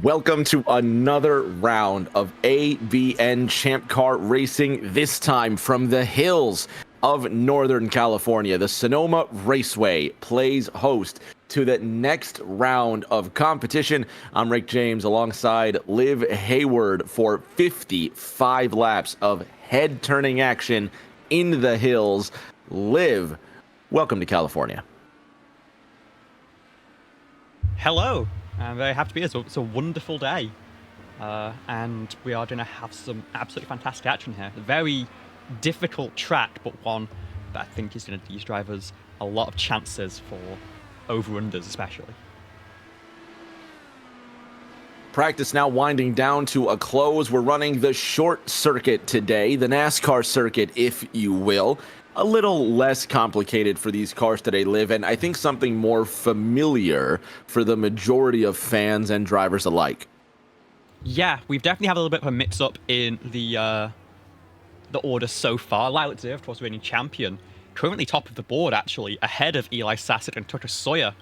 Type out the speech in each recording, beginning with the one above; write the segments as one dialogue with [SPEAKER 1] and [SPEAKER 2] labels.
[SPEAKER 1] Welcome to another round of ABN Champ Car Racing, this time from the hills of Northern California. The Sonoma Raceway plays host to the next round of competition. I'm Rick James alongside Liv Hayward for 55 laps of head-turning action in the hills. Liv, welcome to California.
[SPEAKER 2] Hello. I'm very happy to be here. It's a wonderful day. And we are going to have some absolutely fantastic action here. A very difficult track, but one that I think is going to give these drivers a lot of chances for over-unders especially.
[SPEAKER 1] Practice now winding down to a close. We're running the short circuit today, the NASCAR circuit, if you will. A little less complicated for these cars today, Liv, and I think something more familiar for the majority of fans and drivers alike.
[SPEAKER 2] Yeah, we've definitely had a little bit of a mix-up in the order so far. Lilac Zero, of course, reigning champion, currently top of the board, actually, ahead of Eli Sassett and Tucker Sawyer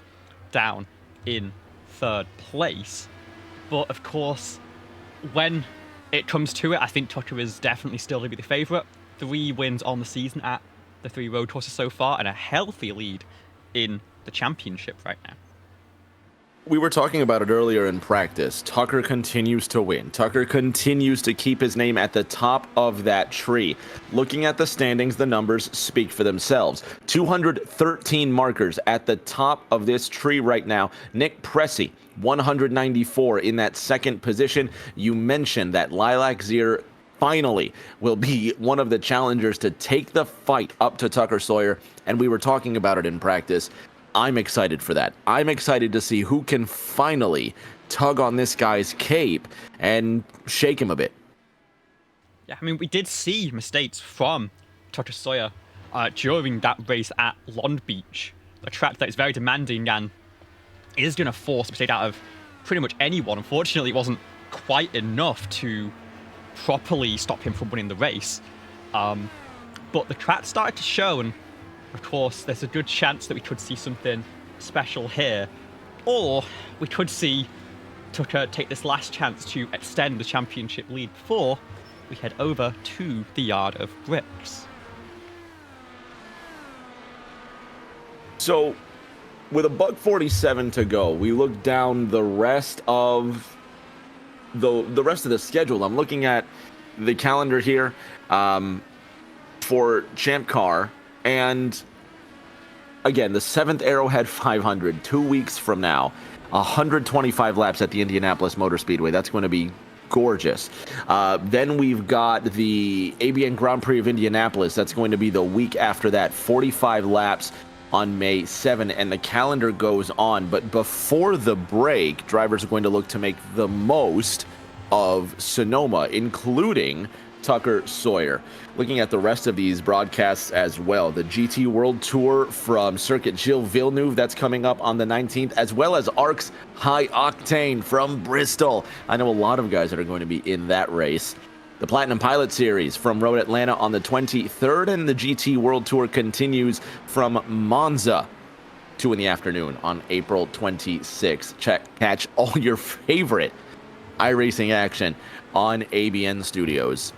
[SPEAKER 2] down in third place. But, of course, when it comes to it, I think Tucker is definitely still to be the favourite. 3 wins on the season at the 3 road courses so far, and a healthy lead in the championship right now.
[SPEAKER 1] We were talking about it earlier in practice. Tucker continues to win. Tucker continues to keep his name at the top of that tree. Looking at the standings, the numbers speak for themselves. 213 markers at the top of this tree right now. Nick Pressey, 194 in that second position. You mentioned that Lilac Zero finally will be one of the challengers to take the fight up to Tucker Sawyer, and we were talking about it in practice. I'm excited for that. I'm excited to see who can finally tug on this guy's cape and shake him a bit.
[SPEAKER 2] Yeah, I mean, we did see mistakes from Tucker Sawyer during that race at Long Beach, a track that is very demanding and is going to force a mistake out of pretty much anyone. Unfortunately, it wasn't quite enough to properly stop him from winning the race. But the track started to show, and of course, there's a good chance that we could see something special here. Or we could see Tucker take this last chance to extend the championship lead before we head over to the yard of bricks.
[SPEAKER 1] So, with a $1:47 to go, we look down the rest of the rest of the schedule. I'm looking at the calendar here for Champ Car, and again, the 7th Arrowhead 500, 2 weeks from now, 125 laps at the Indianapolis Motor Speedway. That's going to be gorgeous. Then we've got the ABN Grand Prix of Indianapolis. That's going to be the week after that, 45 laps on May 7, and the calendar goes on. But before the break, drivers are going to look to make the most of Sonoma, including Tucker Sawyer. Looking at the rest of these broadcasts as well, the GT World Tour from Circuit Gilles Villeneuve, that's coming up on the 19th, as well as ARC's High Octane from Bristol. I know a lot of guys that are going to be in that race. The Platinum Pilot Series from Road Atlanta on the 23rd, and the GT World Tour continues from Monza, 2 in the afternoon on April 26th. Catch all your favorite iRacing action on ABN Studios.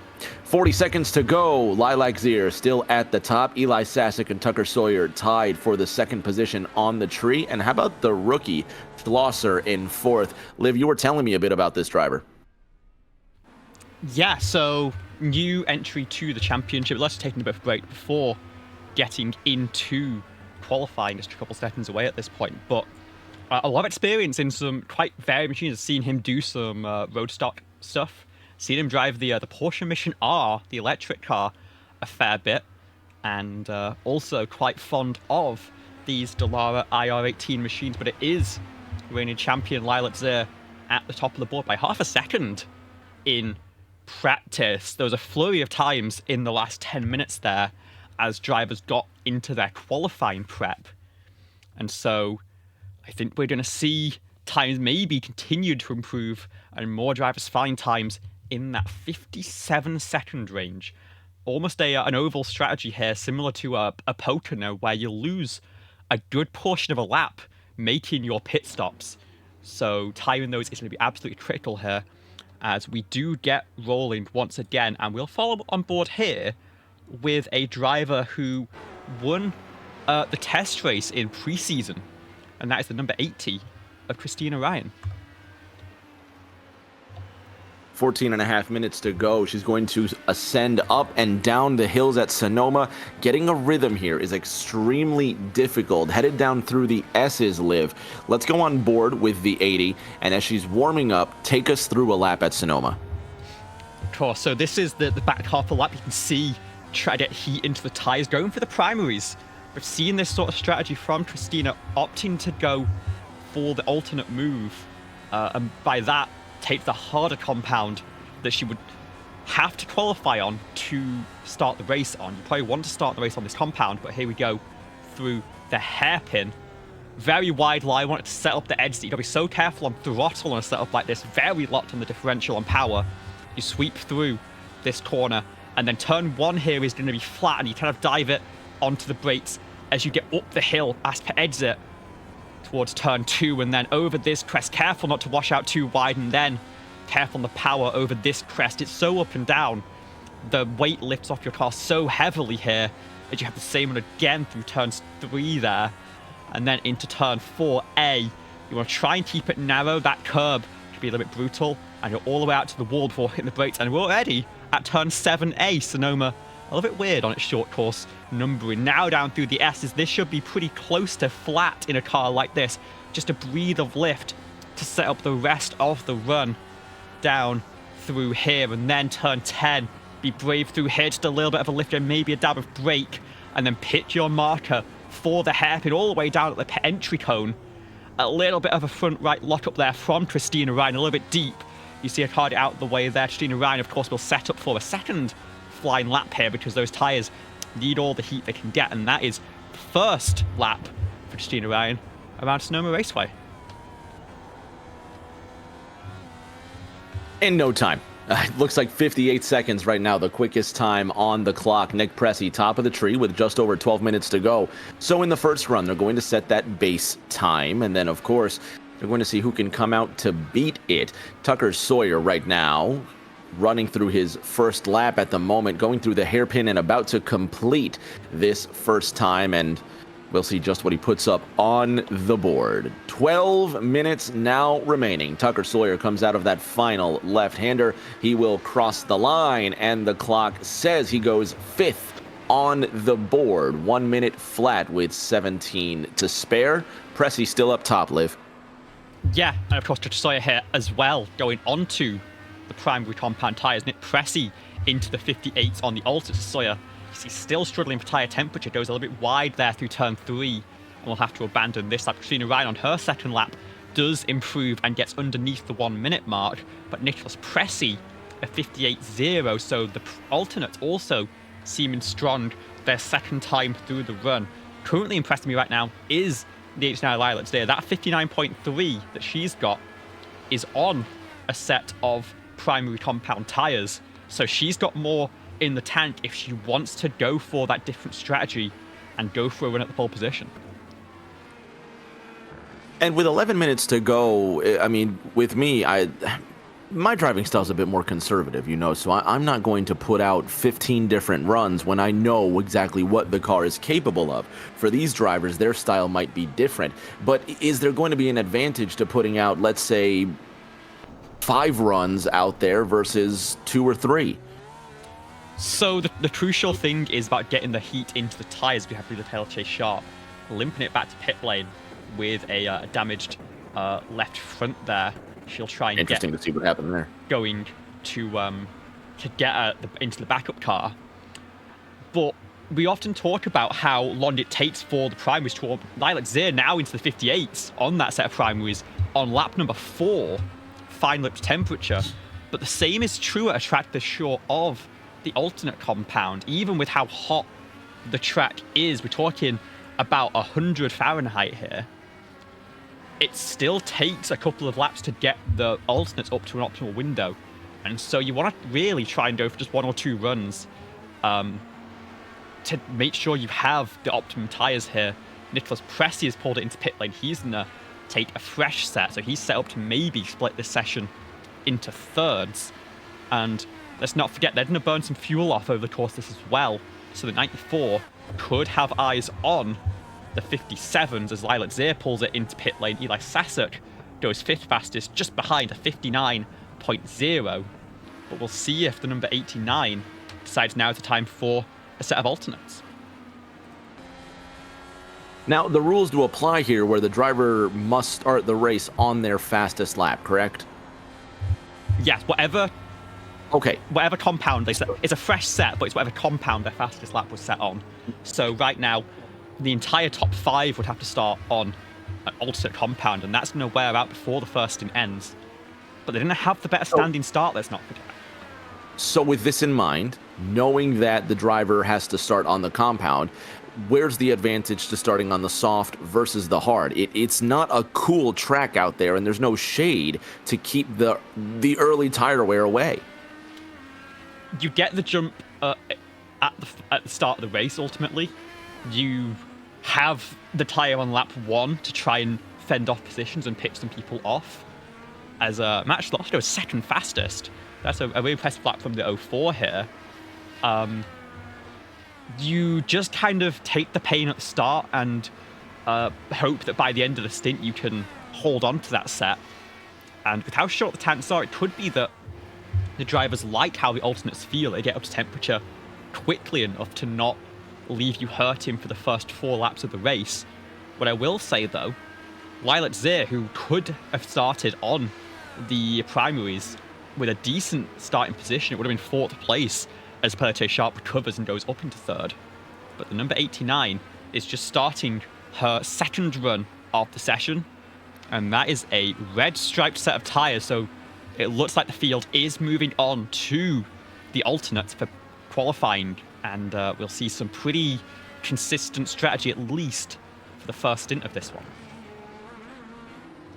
[SPEAKER 1] 40 seconds to go. Lilac Zero still at the top. Eli Sassett and Tucker Sawyer tied for the second position on the tree. And how about the rookie Schlosser in fourth? Liv, you were telling me a bit about this driver.
[SPEAKER 2] Yeah, so new entry to the championship. Let's take a bit of a break before getting into qualifying, just a couple seconds away at this point. But a lot of experience in some quite varied machines. I've seen him do some road stock stuff. Seen him drive the Porsche Mission R, the electric car, a fair bit. And also quite fond of these Dallara IR18 machines. But it is reigning champion Lilac Zero at the top of the board by half a second in practice. There was a flurry of times in the last 10 minutes there as drivers got into their qualifying prep. And so I think we're going to see times maybe continue to improve and more drivers find times in that 57-second range. Almost an oval strategy here, similar to a Pocono, where you lose a good portion of a lap making your pit stops. So timing those is going to be absolutely critical here, as we do get rolling once again, and we'll follow on board here with a driver who won the test race in pre-season, and that is the number 80 of Christina Ryan.
[SPEAKER 1] 14 and a half minutes to go. She's going to ascend up and down the hills at Sonoma. Getting a rhythm here is extremely difficult. Headed down through the S's, Liv. Let's go on board with the 80, and as she's warming up, take us through a lap at Sonoma.
[SPEAKER 2] Of course, so this is the back half of the lap. You can see, try to get heat into the tyres, going for the primaries. We've seen this sort of strategy from Christina, opting to go for the alternate move, and by that, take the harder compound that she would have to qualify on to start the race on. You probably want to start the race on this compound, but here we go through the hairpin. Very wide line. Want it to set up the edge. That you've got to be so careful on throttle on a setup like this. Very locked on the differential on power. You sweep through this corner, and then turn one here is going to be flat, and you kind of dive it onto the brakes as you get up the hill as per exit towards turn 2, and then over this crest. Careful not to wash out too wide, and then careful on the power over this crest. It's so up and down. The weight lifts off your car so heavily here that you have the same one again through turns 3 there, and then into turn 4A. You want to try and keep it narrow. That curb should be a little bit brutal, and you're all the way out to the wall before hitting the brakes, and we're already at turn 7A. Sonoma a little bit weird on its short course numbering. Now down through the S's. This should be pretty close to flat in a car like this. Just a breathe of lift to set up the rest of the run down through here. And then turn 10. Be brave through here. Just a little bit of a lift and maybe a dab of brake. And then pitch your marker for the hairpin all the way down at the entry cone. A little bit of a front right lock up there from Christina Ryan. A little bit deep. You see a card out the way there. Christina Ryan, of course, will set up for a second flying lap here because those tyres need all the heat they can get, and that is the first lap for Christina Ryan around Sonoma Raceway.
[SPEAKER 1] In no time. It looks like 58 seconds right now, the quickest time on the clock. Nick Pressey, top of the tree with just over 12 minutes to go. So in the first run, they're going to set that base time, and then, of course, they're going to see who can come out to beat it. Tucker Sawyer right now running through his first lap at the moment, going through the hairpin and about to complete this first time, and we'll see just what he puts up on the board. 12 minutes now remaining. Tucker Sawyer comes out of that final left-hander. He will cross the line, and the clock says he goes 5th on the board. 1 minute flat with 17 to spare. Pressey still up top, Liv.
[SPEAKER 2] Yeah, and of course Tucker Sawyer here as well, going on to the primary compound tyres. Nick Pressey into the 58s on the alternate. Sawyer, he's still struggling for tyre temperature, goes a little bit wide there through turn 3, and will have to abandon this lap. Christina Ryan on her second lap does improve and gets underneath the 1 minute mark, but Nicholas Pressey a 58.0, so the alternates also seeming strong their second time through the run. Currently impressing me right now is the H9 Lilacs there. That 59.3 that she's got is on a set of primary compound tyres, so she's got more in the tank if she wants to go for that different strategy and go for a run at the pole position.
[SPEAKER 1] And with 11 minutes to go, I mean, with me, my driving style is a bit more conservative, so I'm not going to put out 15 different runs when I know exactly what the car is capable of. For these drivers, their style might be different, but is there going to be an advantage to putting out, let's say, 5 runs out there versus 2 or 3?
[SPEAKER 2] So the crucial thing is about getting the heat into the tyres. We have through the tail chase sharp, limping it back to pit lane with a damaged left front there. She'll try and
[SPEAKER 1] Interesting to see what happened there.
[SPEAKER 2] Going to get into the backup car. But we often talk about how long it takes for the primaries to Lilac Zir now into the 58s on that set of primaries on lap number 4, fine lipped temperature. But the same is true at a track that's short of the alternate compound. Even with how hot the track is, we're talking about 100 Fahrenheit here. It still takes a couple of laps to get the alternates up to an optimal window. And so you want to really try and go for just 1 or 2 runs to make sure you have the optimum tyres here. Nicholas Pressey has pulled it into pit lane. He's in a take a fresh set. So he's set up to maybe split this session into thirds. And let's not forget, they're going to burn some fuel off over the course of this as well. So the 94 could have eyes on the 57s as Lilac Zir pulls it into pit lane. Eli Sasek goes 5th fastest, just behind a 59.0. But we'll see if the number 89 decides now is the time for a set of alternates.
[SPEAKER 1] Now, the rules do apply here where the driver must start the race on their fastest lap, correct?
[SPEAKER 2] Yes, whatever compound they set. It's a fresh set, but it's whatever compound their fastest lap was set on. So right now, the entire top 5 would have to start on an alternate compound, and that's going to wear out before the first stint ends. But they're going to have the better standing start, let's not forget.
[SPEAKER 1] So with this in mind, knowing that the driver has to start on the compound, where's the advantage to starting on the soft versus the hard? It's not a cool track out there, and there's no shade to keep the early tire wear away.
[SPEAKER 2] You get the jump at the start of the race, ultimately. You have the tyre on lap 1 to try and fend off positions and pick some people off. As Matt Schlosser goes 2nd fastest. That's a really impressive lap from the 04 here. You just kind of take the pain at the start and hope that by the end of the stint you can hold on to that set. And with how short the tanks are, it could be that the drivers like how the alternates feel. They get up to temperature quickly enough to not leave you hurting for the first 4 laps of the race. What I will say, though, Lilac Zir, who could have started on the primaries with a decent starting position, it would have been 4th place as Pelletier Sharp recovers and goes up into 3rd. But the number 89 is just starting her 2nd run of the session, and that is a red striped set of tyres, so it looks like the field is moving on to the alternates for qualifying, and we'll see some pretty consistent strategy, at least for the first stint of this one.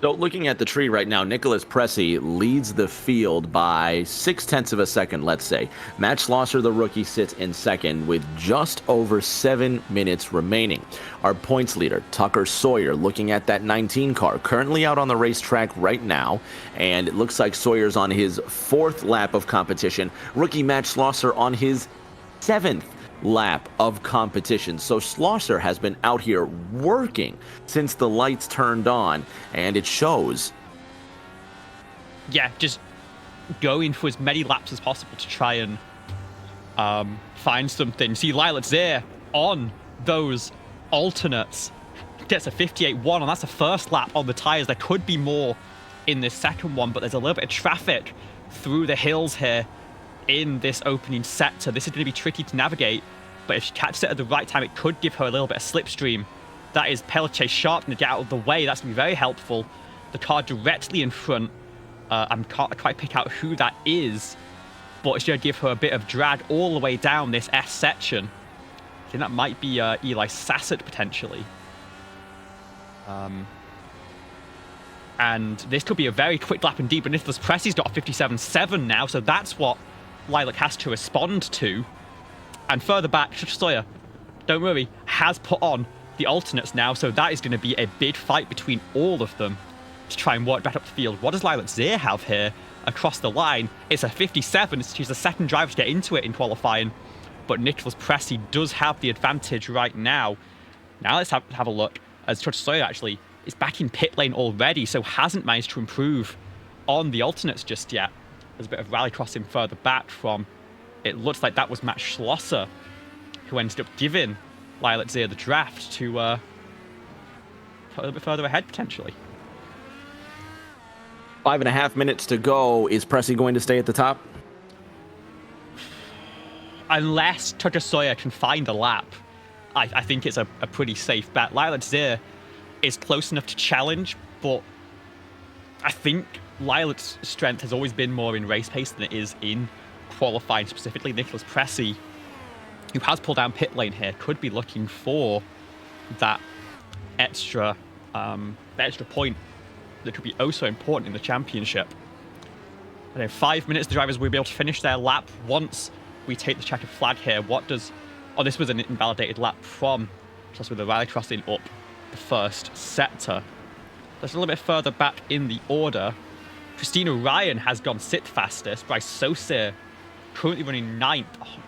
[SPEAKER 1] So looking at the tree right now, Nicholas Pressey leads the field by 0.6 of a second, let's say. Matt Schlosser, the rookie, sits in 2nd with just over 7 minutes remaining. Our points leader, Tucker Sawyer, looking at that 19 car, currently out on the racetrack right now, and it looks like Sawyer's on his 4th lap of competition. Rookie Matt Schlosser on his 7th lap of competition. So Schlosser has been out here working since the lights turned on, and it shows.
[SPEAKER 2] Yeah, just going for as many laps as possible to try and find something. See, Lilac Zir on those alternates gets a 58.1, and that's the first lap on the tyres. There could be more in this second one, but there's a little bit of traffic through the hills here in this opening sector. This is going to be tricky to navigate, but if she catches it at the right time, it could give her a little bit of slipstream. That is Pelletier Sharp to get out of the way. That's going to be very helpful. The car directly in front, I can't quite pick out who that is, but it's going to give her a bit of drag all the way down this S section. I think that might be Eli Sasset potentially. And this could be a very quick lap indeed, but Nicholas Pressey's got a 57.7 now, so that's what Lilac has to respond to. And further back, Sawyer, don't worry, has put on the alternates now, so that is going to be a big fight between all of them to try and work back up the field. What does Lilac Zir have here across the line? It's a 57, she's the 2nd driver to get into it in qualifying, but Nicholas Pressey does have the advantage right now. Now let's have a look, as Sawyer actually is back in pit lane already, so hasn't managed to improve on the alternates just yet. There's a bit of rally crossing further back from, it looks like that was Matt Schlosser who ended up giving Lilac Zir the draft to put a little bit further ahead potentially.
[SPEAKER 1] 5.5 minutes to go. Is Pressey going to stay at the top?
[SPEAKER 2] Unless Tucker Sawyer can find a lap, I think it's a pretty safe bet. Lilac Zir is close enough to challenge, but I think Lilac's strength has always been more in race pace than it is in qualifying. Specifically, Nicholas Pressey, who has pulled down pit lane here, could be looking for that extra point that could be oh so important in the championship. And in 5 minutes, the drivers will be able to finish their lap once we take the checkered flag here. What does... Oh, this was an invalidated lap from just with the rally crossing up the first sector. That's a little bit further back in the order. Christina Ryan has gone 6th fastest. Bryce Saucier currently running 9th,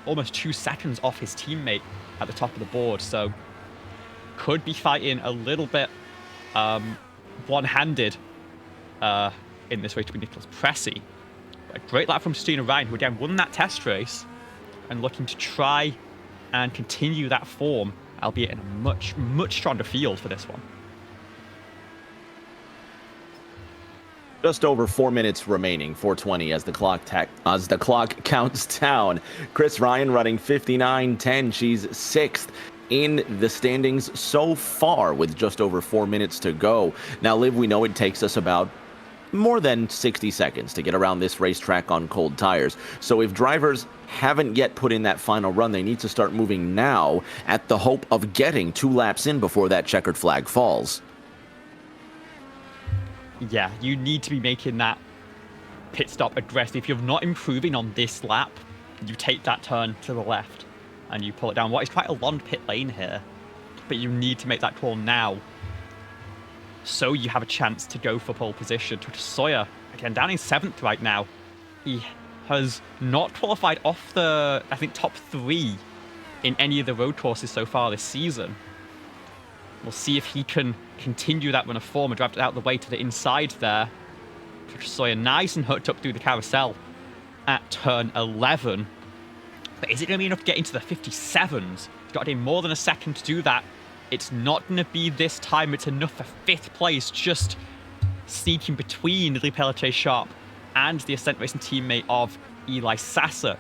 [SPEAKER 2] almost 2 seconds off his teammate at the top of the board. So could be fighting a little bit one-handed in this race between Nicholas Pressey. But a great lap from Christina Ryan, who again won that test race and looking to try and continue that form, albeit in a much, much stronger field for this one.
[SPEAKER 1] Just over 4 minutes remaining, 4:20 as the clock counts down. Chris Ryan running 59.10. She's 6th in the standings so far with just over 4 minutes to go. Now, Liv, we know it takes us about more than 60 seconds to get around this racetrack on cold tires. So if drivers haven't yet put in that final run, they need to start moving now at the hope of getting 2 laps in before that checkered flag falls.
[SPEAKER 2] Yeah, you need to be making that pit stop aggressive. If you're not improving on this lap, you take that turn to the left and you pull it down. What is quite a long pit lane here, but you need to make that call now so you have a chance to go for pole position. Sawyer, again, down in 7th right now. He has not qualified off the, I think, top 3 in any of the road courses so far this season. We'll see if he can continue that run of form and drive it out the way to the inside there. Sawyer nice and hooked up through the carousel at turn 11. But is it going to be enough to get into the 57s? He's got to do more than a second to do that. It's not going to be this time. It's enough for 5th place, just sneaking between Lily Pelletier-Sharp and the Ascent Racing teammate of Eli Sasek.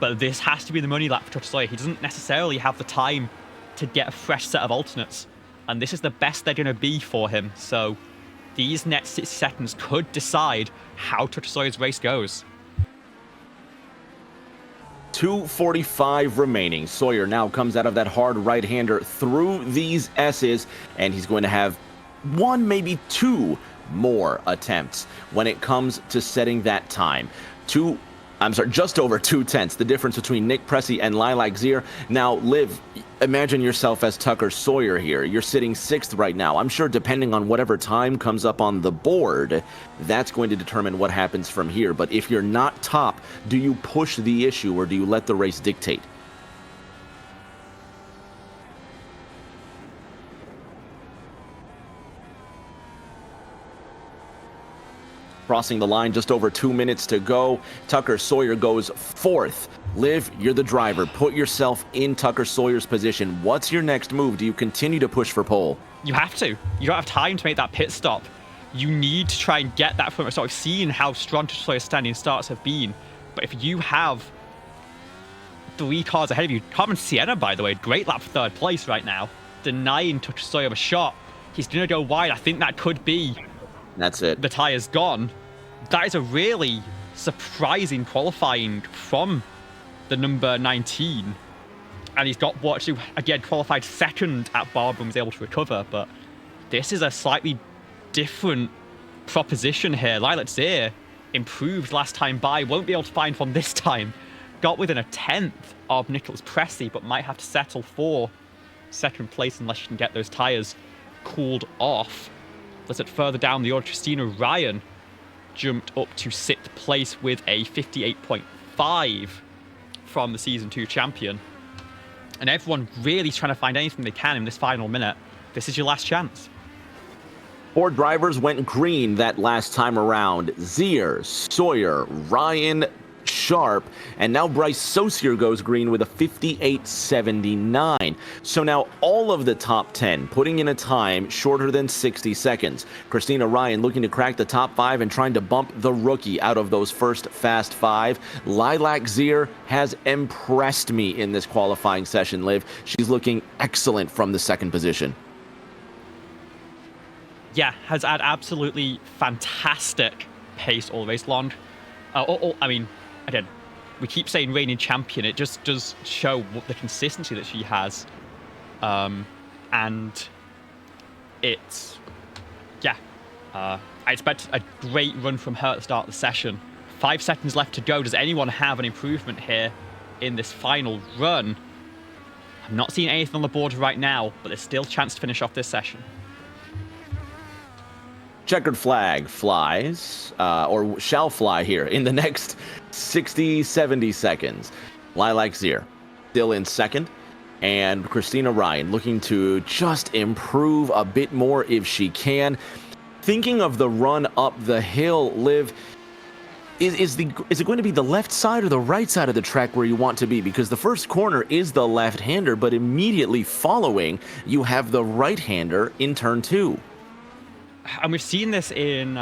[SPEAKER 2] But this has to be the money lap for Sawyer. He doesn't necessarily have the time to get a fresh set of alternates, and this is the best they're going to be for him. So these next 60 seconds could decide how Sawyer's race goes.
[SPEAKER 1] 2:45 remaining. Sawyer now comes out of that hard right-hander through these S's, and he's going to have 1, maybe 2 more attempts when it comes to setting that time. Just over 2/10, the difference between Nick Pressey and Lilac Zier. Now, Liv, imagine yourself as Tucker Sawyer here. You're sitting 6th right now. I'm sure depending on whatever time comes up on the board, that's going to determine what happens from here. But if you're not top, do you push the issue or do you let the race dictate? Crossing the line, just over 2 minutes to go. Tucker Sawyer goes 4th. Liv, you're the driver. Put yourself in Tucker Sawyer's position. What's your next move? Do you continue to push for pole?
[SPEAKER 2] You have to. You don't have time to make that pit stop. You need to try and get that front start. We've seen how strong Tucker Sawyer's standing starts have been. But if you have 3 cars ahead of you, Carmen Sienna, by the way, great lap for 3rd place right now, denying Tucker Sawyer a shot. He's going to go wide. I think that could be
[SPEAKER 1] That's it.
[SPEAKER 2] the tyre's gone. That is a really surprising qualifying from the number 19. And he's got what actually, again, qualified 2nd at Barbara and was able to recover. But this is a slightly different proposition here. Lilac Zier improved last time by, won't be able to find one this time. Got within a 10th of Nicholas Pressey, but might have to settle for 2nd place unless you can get those tyres cooled off. Let's look further down the order. Christina Ryan jumped up to 6th place with a 58.5 from the Season 2 champion. And everyone really trying to find anything they can in this final minute. This is your last chance.
[SPEAKER 1] 4 drivers went green that last time around. Zier, Sawyer, Ryan, Sharp, and now Bryce Saucier goes green with a 58.79. So now all of the top 10 putting in a time shorter than 60 seconds. Christina Ryan looking to crack the top 5 and trying to bump the rookie out of those first Fast 5. Lilac Zier has impressed me in this qualifying session, Liv. She's looking excellent from the 2nd position.
[SPEAKER 2] Yeah, has had absolutely fantastic pace all race long. I mean, again, we keep saying reigning champion. It just does show the consistency that she has. And it's, yeah, I expect a great run from her at the start of the session. 5 seconds left to go. Does anyone have an improvement here in this final run? I'm not seeing anything on the board right now, but there's still a chance to finish off this session.
[SPEAKER 1] checkered flag flies, or shall fly here in the next 60, 70 seconds. Lilac Zier still in second, and Christina Ryan looking to just improve a bit more if she can. Thinking of the run up the hill, Liv, is it going to be the left side or the right side of the track where you want to be? Because the first corner is the left-hander, but immediately following, you have the right-hander in turn 2.
[SPEAKER 2] And we've seen this in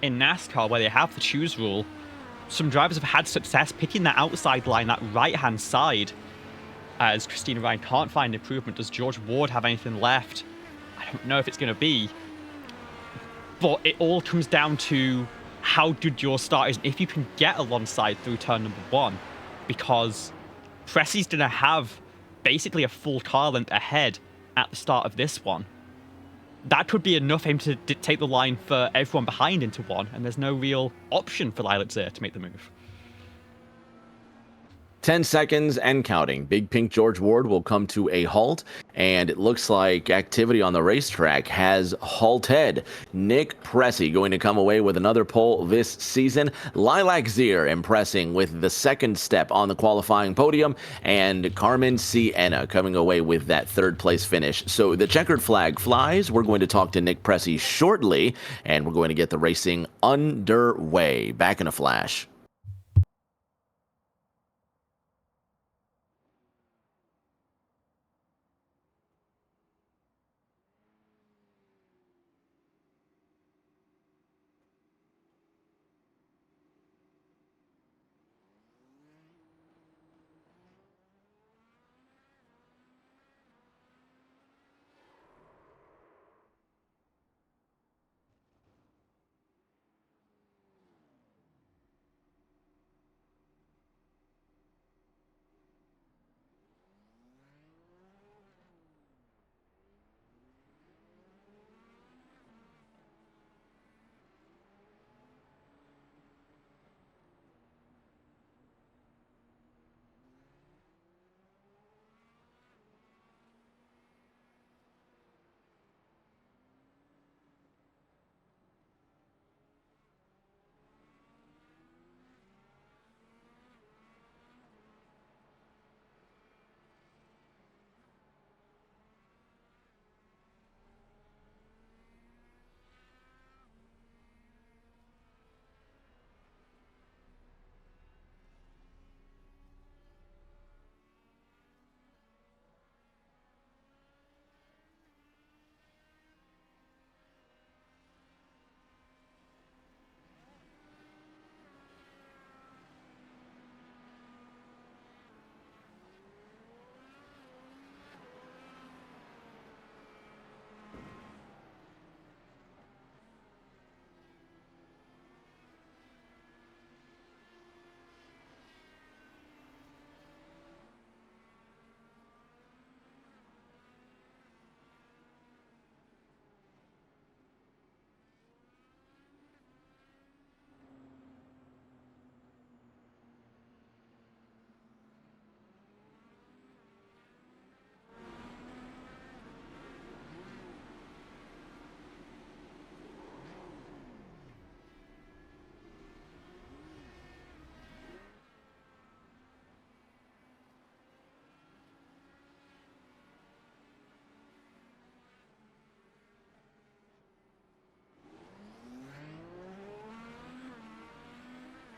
[SPEAKER 2] NASCAR, where they have the choose rule. Some drivers have had success picking that outside line, that right-hand side, as Christina Ryan can't find improvement. Does George Ward have anything left? I don't know if it's going to be. But it all comes down to how good your start is, and if you can get alongside through turn number 1, because Pressi's going to have basically a full car length ahead at the start of this one. That could be enough for him to dictate the line for everyone behind into 1, and there's no real option for Lilac Zier to make the move.
[SPEAKER 1] 10 seconds and counting. Big Pink George Ward will come to a halt, and it looks like activity on the racetrack has halted. Nick Pressey going to come away with another pole this season. Lilac Zier impressing with the second step on the qualifying podium, and Carmen Sienna coming away with that third place finish. So the checkered flag flies. We're going to talk to Nick Pressey shortly, and we're going to get the racing underway. Back in a flash.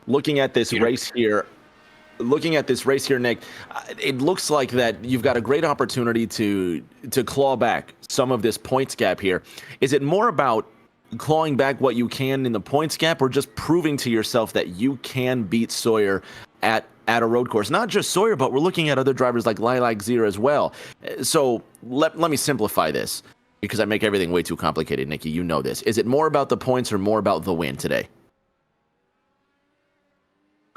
[SPEAKER 1] Looking at this race here, Nick, it looks like that you've got a great opportunity to claw back some of this points gap here. Is it more about clawing back what you can in the points gap, or just proving to yourself that you can beat Sawyer at a road course? Not just Sawyer, but we're looking at other drivers like Lilac Zier as well. So let me simplify this, because I make everything way too complicated, Nikki. You know this. Is it more about the points or more about the win today?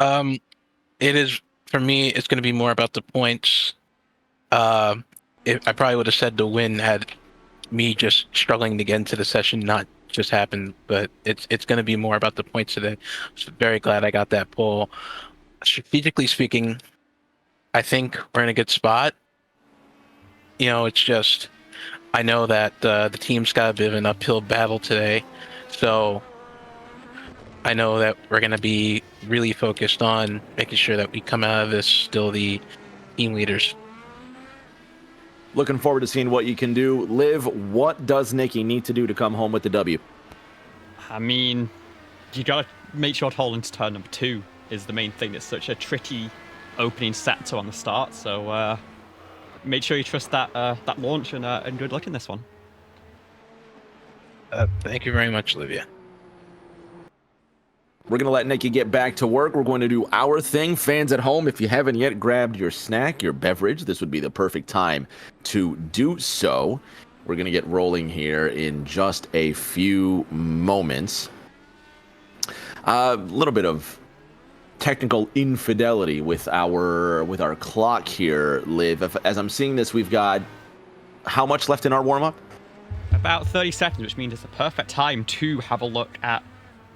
[SPEAKER 3] It is, for me, it's going to be more about the points. I probably would have said the win had me just struggling to get into the session not just happened, but it's going to be more about the points today. So very glad I got that pole. Strategically speaking, I think we're in a good spot. You know, it's just, I know that the team's got a bit of an uphill battle today. So I know that we're going to be really focused on making sure that we come out of this still the team leaders.
[SPEAKER 1] Looking forward to seeing what you can do. Liv, what does Nikki need to do to come home with the W?
[SPEAKER 2] I mean, you got to make sure to hold into turn number 2 is the main thing. It's such a tricky opening sector on the start, so make sure you trust that that launch and good luck in this one.
[SPEAKER 3] Thank you very much, Olivia.
[SPEAKER 1] We're going to let Nikki get back to work. We're going to do our thing. Fans at home, if you haven't yet grabbed your snack, your beverage, this would be the perfect time to do so. We're going to get rolling here in just a few moments. A little bit of technical infidelity with our clock here, Liv. As I'm seeing this, we've got how much left in our warm-up?
[SPEAKER 2] About 30 seconds, which means it's the perfect time to have a look at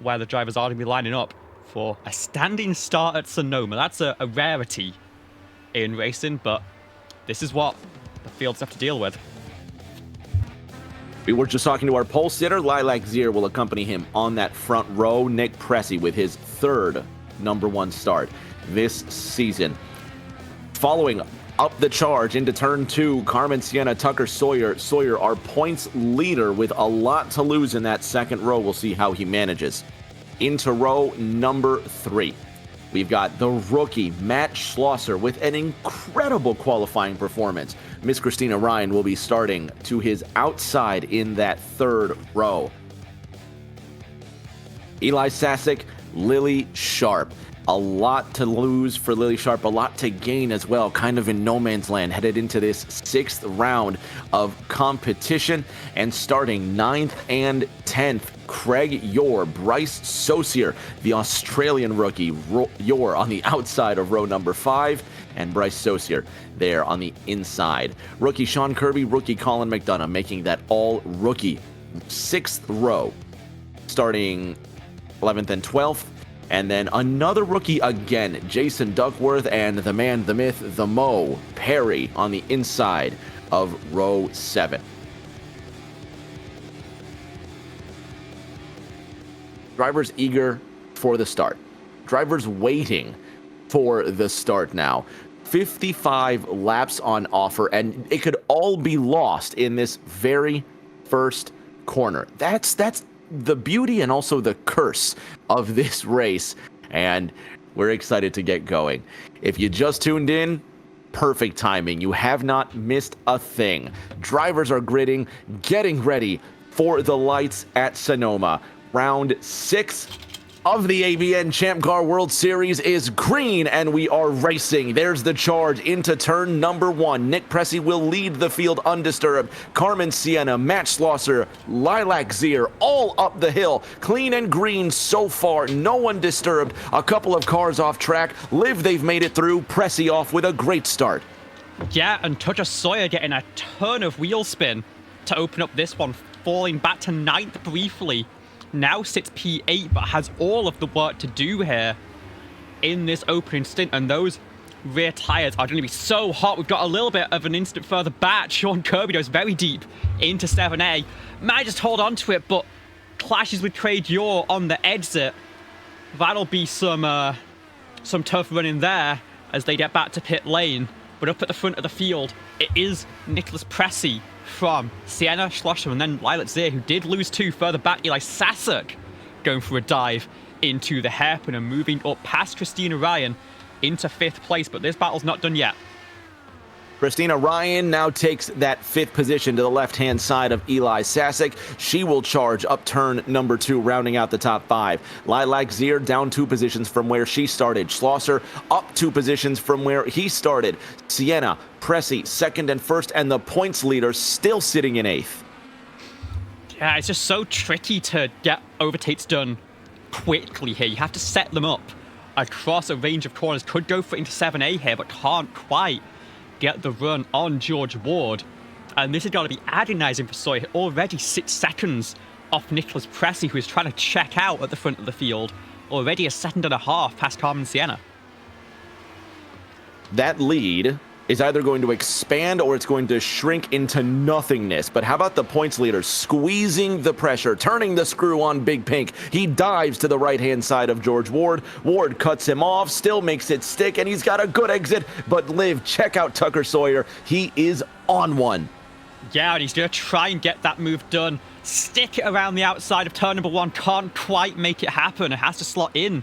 [SPEAKER 2] where the drivers are going to be lining up for a standing start at Sonoma. That's a rarity in racing, but this is what the fields have to deal with.
[SPEAKER 1] We were just talking to our pole sitter. Lilac Zier will accompany him on that front row. Nick Pressey with his third #1 start this season. Following up the charge into turn 2, Carmen Sienna, Tucker Sawyer, our points leader with a lot to lose in that second row. We'll see how he manages. Into row number 3, we've got the rookie Matt Schlosser with an incredible qualifying performance. Miss Christina Ryan will be starting to his outside in that third row. Eli Sasek, Lily Sharp. A lot to lose for Lily Sharp, a lot to gain as well, kind of in no man's land, headed into this 6th round of competition. And starting 9th and 10th, Craig Yore, Bryce Saucier, the Australian rookie, Yore on the outside of row number 5, and Bryce Saucier there on the inside. Rookie Sean Kirby, rookie Colin McDonough making that all-rookie 6th row, starting 11th and 12th. And then another rookie again, Jason Duckworth, and the man, the myth, the Mo, Perry on the inside of row 7. Drivers eager for the start. Drivers waiting for the start now. 55 laps on offer, and it could all be lost in this very first corner. That's the beauty and also the curse of this race, and we're excited to get going. If you just tuned in, perfect timing. You have not missed a thing. Drivers are gridding, getting ready for the lights at Sonoma. Round 6 of the ABN Champ Car World Series is green, and we are racing. There's the charge into turn number 1. Nick Pressey will lead the field undisturbed. Carmen Sienna, Matt Schlosser, Lilac Zier, all up the hill. Clean and green so far. No one disturbed. A couple of cars off track. Liv, they've made it through. Pressey off with a great start.
[SPEAKER 2] Yeah, and Tucker Sawyer getting a ton of wheel spin to open up this one, falling back to 9th briefly. Now sits P8, but has all of the work to do here in this opening stint, and those rear tires are going to be so hot. We've got a little bit of an instant further back. Sean Kirby goes very deep into 7A. Might just hold on to it, but clashes with Craig Yore on the exit. That'll be some tough running there as they get back to pit lane. But up at the front of the field, it is Nicholas Pressey from Sienna, Schlosser, and then Lilac Zier, who did lose 2 further back. Eli Sasek going for a dive into the hairpin and moving up past Christina Ryan into 5th place. But this battle's not done yet.
[SPEAKER 1] Christina Ryan now takes that 5th position to the left-hand side of Eli Sasek. She will charge up turn number 2, rounding out the top 5. Lilac Zier down 2 positions from where she started. Schlosser up 2 positions from where he started. Sienna, Pressey, 2nd and 1st, and the points leader still sitting in 8th.
[SPEAKER 2] Yeah, it's just so tricky to get overtakes done quickly here. You have to set them up across a range of corners. Could go for into 7A here, but can't quite get the run on George Ward. And this has got to be agonizing for Sawyer. Already 6 seconds off Nicholas Pressey, who is trying to check out at the front of the field. Already a 2.5 seconds past Carmen Sienna.
[SPEAKER 1] That lead is either going to expand or it's going to shrink into nothingness. But how about the points leader squeezing the pressure, turning the screw on Big Pink? He dives to the right-hand side of George Ward. Ward cuts him off, still makes it stick, and he's got a good exit. But Liv, check out Tucker Sawyer. He is on one.
[SPEAKER 2] Yeah, and he's going to try and get that move done. Stick it around the outside of turn number 1. Can't quite make it happen. It has to slot in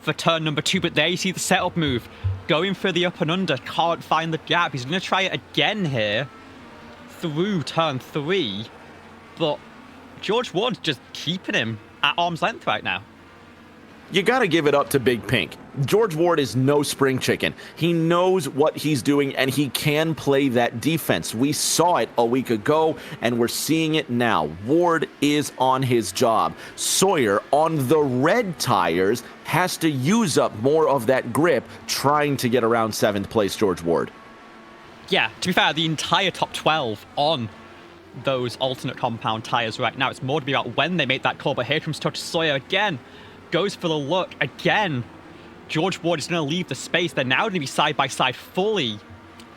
[SPEAKER 2] for turn number 2. But there you see the setup move. Going for the up and under. Can't find the gap. He's going to try it again here through turn 3. But George Ward's just keeping him at arm's length right now.
[SPEAKER 1] You got to give it up to Big Pink. George Ward is no spring chicken. He knows what he's doing, and he can play that defense. We saw it a week ago, and we're seeing it now. Ward is on his job. Sawyer, on the red tires, has to use up more of that grip trying to get around 7th place George Ward.
[SPEAKER 2] Yeah, to be fair, the entire top 12 on those alternate compound tires right now. It's more to be about when they make that call, but here comes Tucker Sawyer again. Goes for the look again. George Ward is going to leave the space. They're now going to be side by side, fully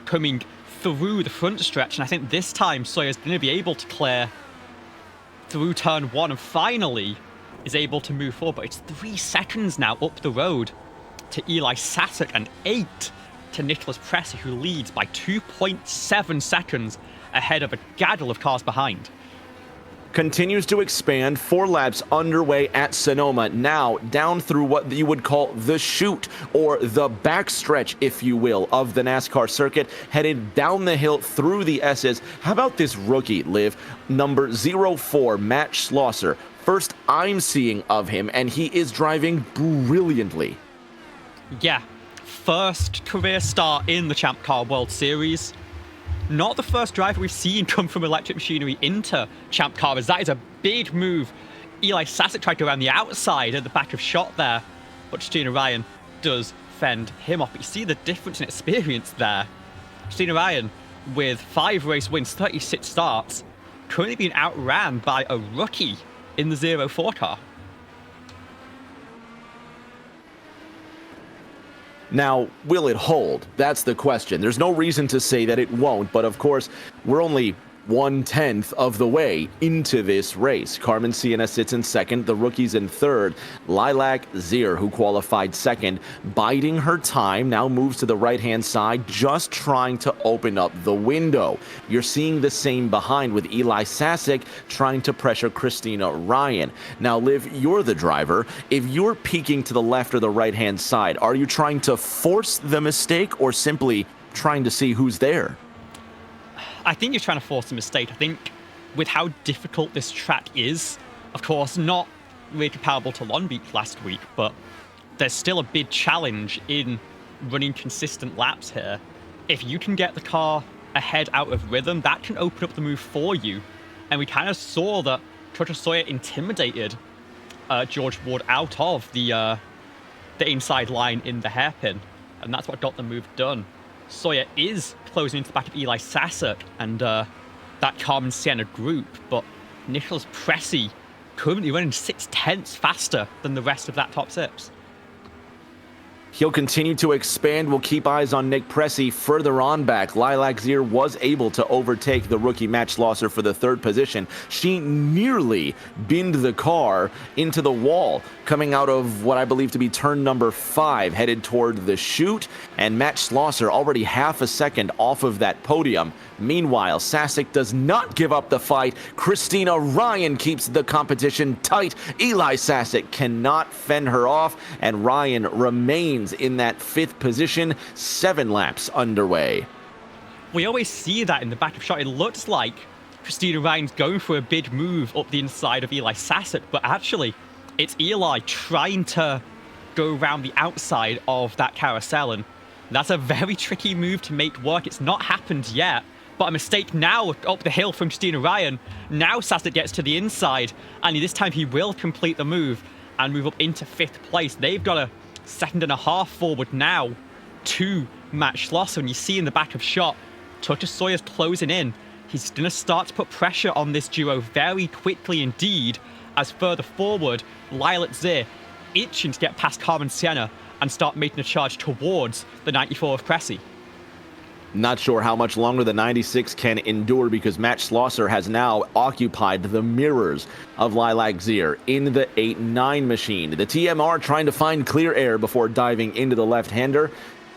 [SPEAKER 2] coming through the front stretch. And I think this time Sawyer's going to be able to clear through turn 1 and finally is able to move forward. But it's 3 seconds now up the road to Eli Sasek and 8 to Nicholas Pressey, who leads by 2.7 seconds ahead of a gaggle of cars behind.
[SPEAKER 1] Continues to expand, 4 laps underway at Sonoma, now down through what you would call the chute, or the backstretch, if you will, of the NASCAR circuit, headed down the hill through the S's. How about this rookie, Liv? Number 04, Matt Schlosser. First I'm seeing of him, and he is driving brilliantly.
[SPEAKER 2] Yeah, first career start in the Champ Car World Series. Not the first driver we've seen come from electric machinery into Champ Car, as that is a big move. Eli Sasek tried to go around the outside at the back of shot there, but Christina Ryan does fend him off. But you see the difference in experience there. Christina Ryan, with 5 race wins, 36 starts, currently being outran by a rookie in the 04 car.
[SPEAKER 1] Now, will it hold? That's the question. There's no reason to say that it won't, but of course, we're only 1/10 of the way into this race. Carmen Sienna sits in second, the rookies in third. Lilac Zier, who qualified second, biding her time, now moves to the right-hand side, just trying to open up the window. You're seeing the same behind with Eli Sasek trying to pressure Christina Ryan. Now, Liv, you're the driver. If you're peeking to the left or the right-hand side, are you trying to force the mistake or simply trying to see who's there?
[SPEAKER 2] I think you're trying to force a mistake. I think with how difficult this track is, of course, not really comparable to Long Beach last week, but there's still a big challenge in running consistent laps here. If you can get the car ahead out of rhythm, that can open up the move for you. And we kind of saw that Tucker Sawyer intimidated George Ward out of the inside line in the hairpin, and that's what got the move done. Sawyer is closing into the back of Eli Sasek and that Carmen Sienna group, but Nicholas Pressey currently running 0.6 faster than the rest of that top 6.
[SPEAKER 1] He'll continue to expand. We'll keep eyes on Nick Pressey further on back. Lilac Zier was able to overtake the rookie Matt Schlosser for the 3rd position. She nearly binned the car into the wall, coming out of what I believe to be turn number 5, headed toward the chute, and Matt Schlosser already half a second off of that podium. Meanwhile, Sasek does not give up the fight. Christina Ryan keeps the competition tight. Eli Sasek cannot fend her off, and Ryan remains in that 5th position, 7 laps underway.
[SPEAKER 2] We always see that in the back of shot. It looks like Christina Ryan's going for a big move up the inside of Eli Sasek, but actually it's Eli trying to go around the outside of that carousel, and that's a very tricky move to make work. It's not happened yet, but a mistake now up the hill from Christina Ryan. Now Sasek gets to the inside, and this time he will complete the move and move up into 5th place. They've got a 2.5 forward now to Matt Schlosser, and you see in the back of shot, Tucker Sawyer's closing in. He's going to start to put pressure on this duo very quickly indeed, as further forward, Lilac Zier itching to get past Carmen Sienna and start making a charge towards the 94 of Pressey.
[SPEAKER 1] Not sure how much longer the 96 can endure because Matt Schlosser has now occupied the mirrors of Lilac Zier in the 8-9 machine. The TMR trying to find clear air before diving into the left-hander.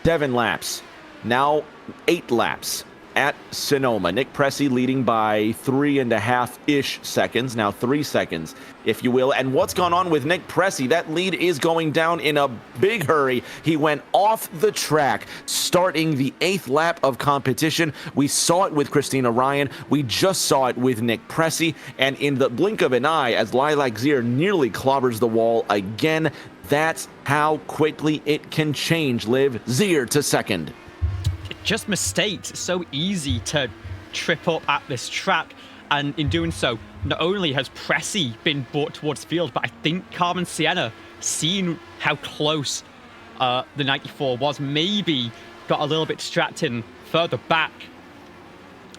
[SPEAKER 1] 7 laps. Now 8 laps at Sonoma. Nick Pressey leading by 3.5-ish seconds, now 3 seconds, if you will. And what's gone on with Nick Pressey? That lead is going down in a big hurry. He went off the track, starting the 8th lap of competition. We saw it with Christina Ryan. We just saw it with Nick Pressey. And in the blink of an eye, as Lilac Zier nearly clobbers the wall again, that's how quickly it can change. Liv, Zier to second.
[SPEAKER 2] Just mistakes. It's so easy to trip up at this track, and in doing so, not only has Pressey been brought towards the field, but I think Carmen Sienna, seeing how close the 94 was, maybe got a little bit distracted further back.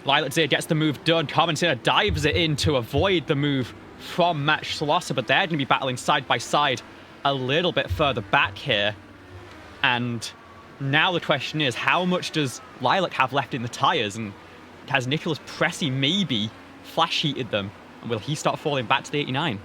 [SPEAKER 2] Lilac Zier gets the move done. Carmen Sienna dives it in to avoid the move from Matt Schlosser, but they're going to be battling side by side a little bit further back here. And now the question is, how much does Lilac have left in the tyres? And has Nicholas Pressey maybe flash heated them? And will he start falling back to the 89?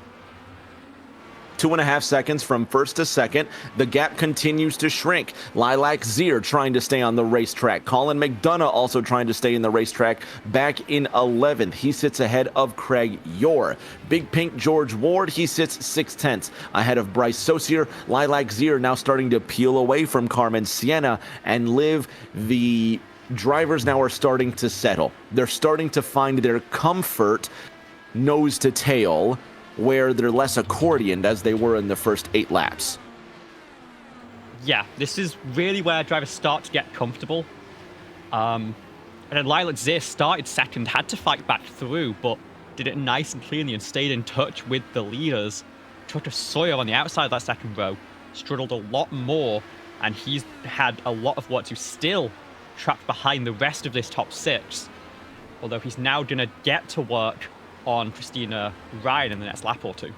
[SPEAKER 1] 2.5 seconds from first to second. The gap continues to shrink. Lilac Zier trying to stay on the racetrack. Colin McDonough also trying to stay in the racetrack back in 11th. He sits ahead of Craig Yore. Big Pink George Ward, he sits 6/10 ahead of Bryce Saucier. Lilac Zier now starting to peel away from Carmen Sienna and Liv. The drivers now are starting to settle. They're starting to find their comfort nose to tail, where they're less accordioned as they were in the first 8 laps.
[SPEAKER 2] Yeah, this is really where drivers start to get comfortable. And then Lilac Zier started second, had to fight back through, but did it nice and cleanly and stayed in touch with the leaders. Tucker Sawyer on the outside of that second row struggled a lot more, and he's had a lot of work to still trapped behind the rest of this top 6. Although he's now going to get to work on Christina Ryan in the next lap or two.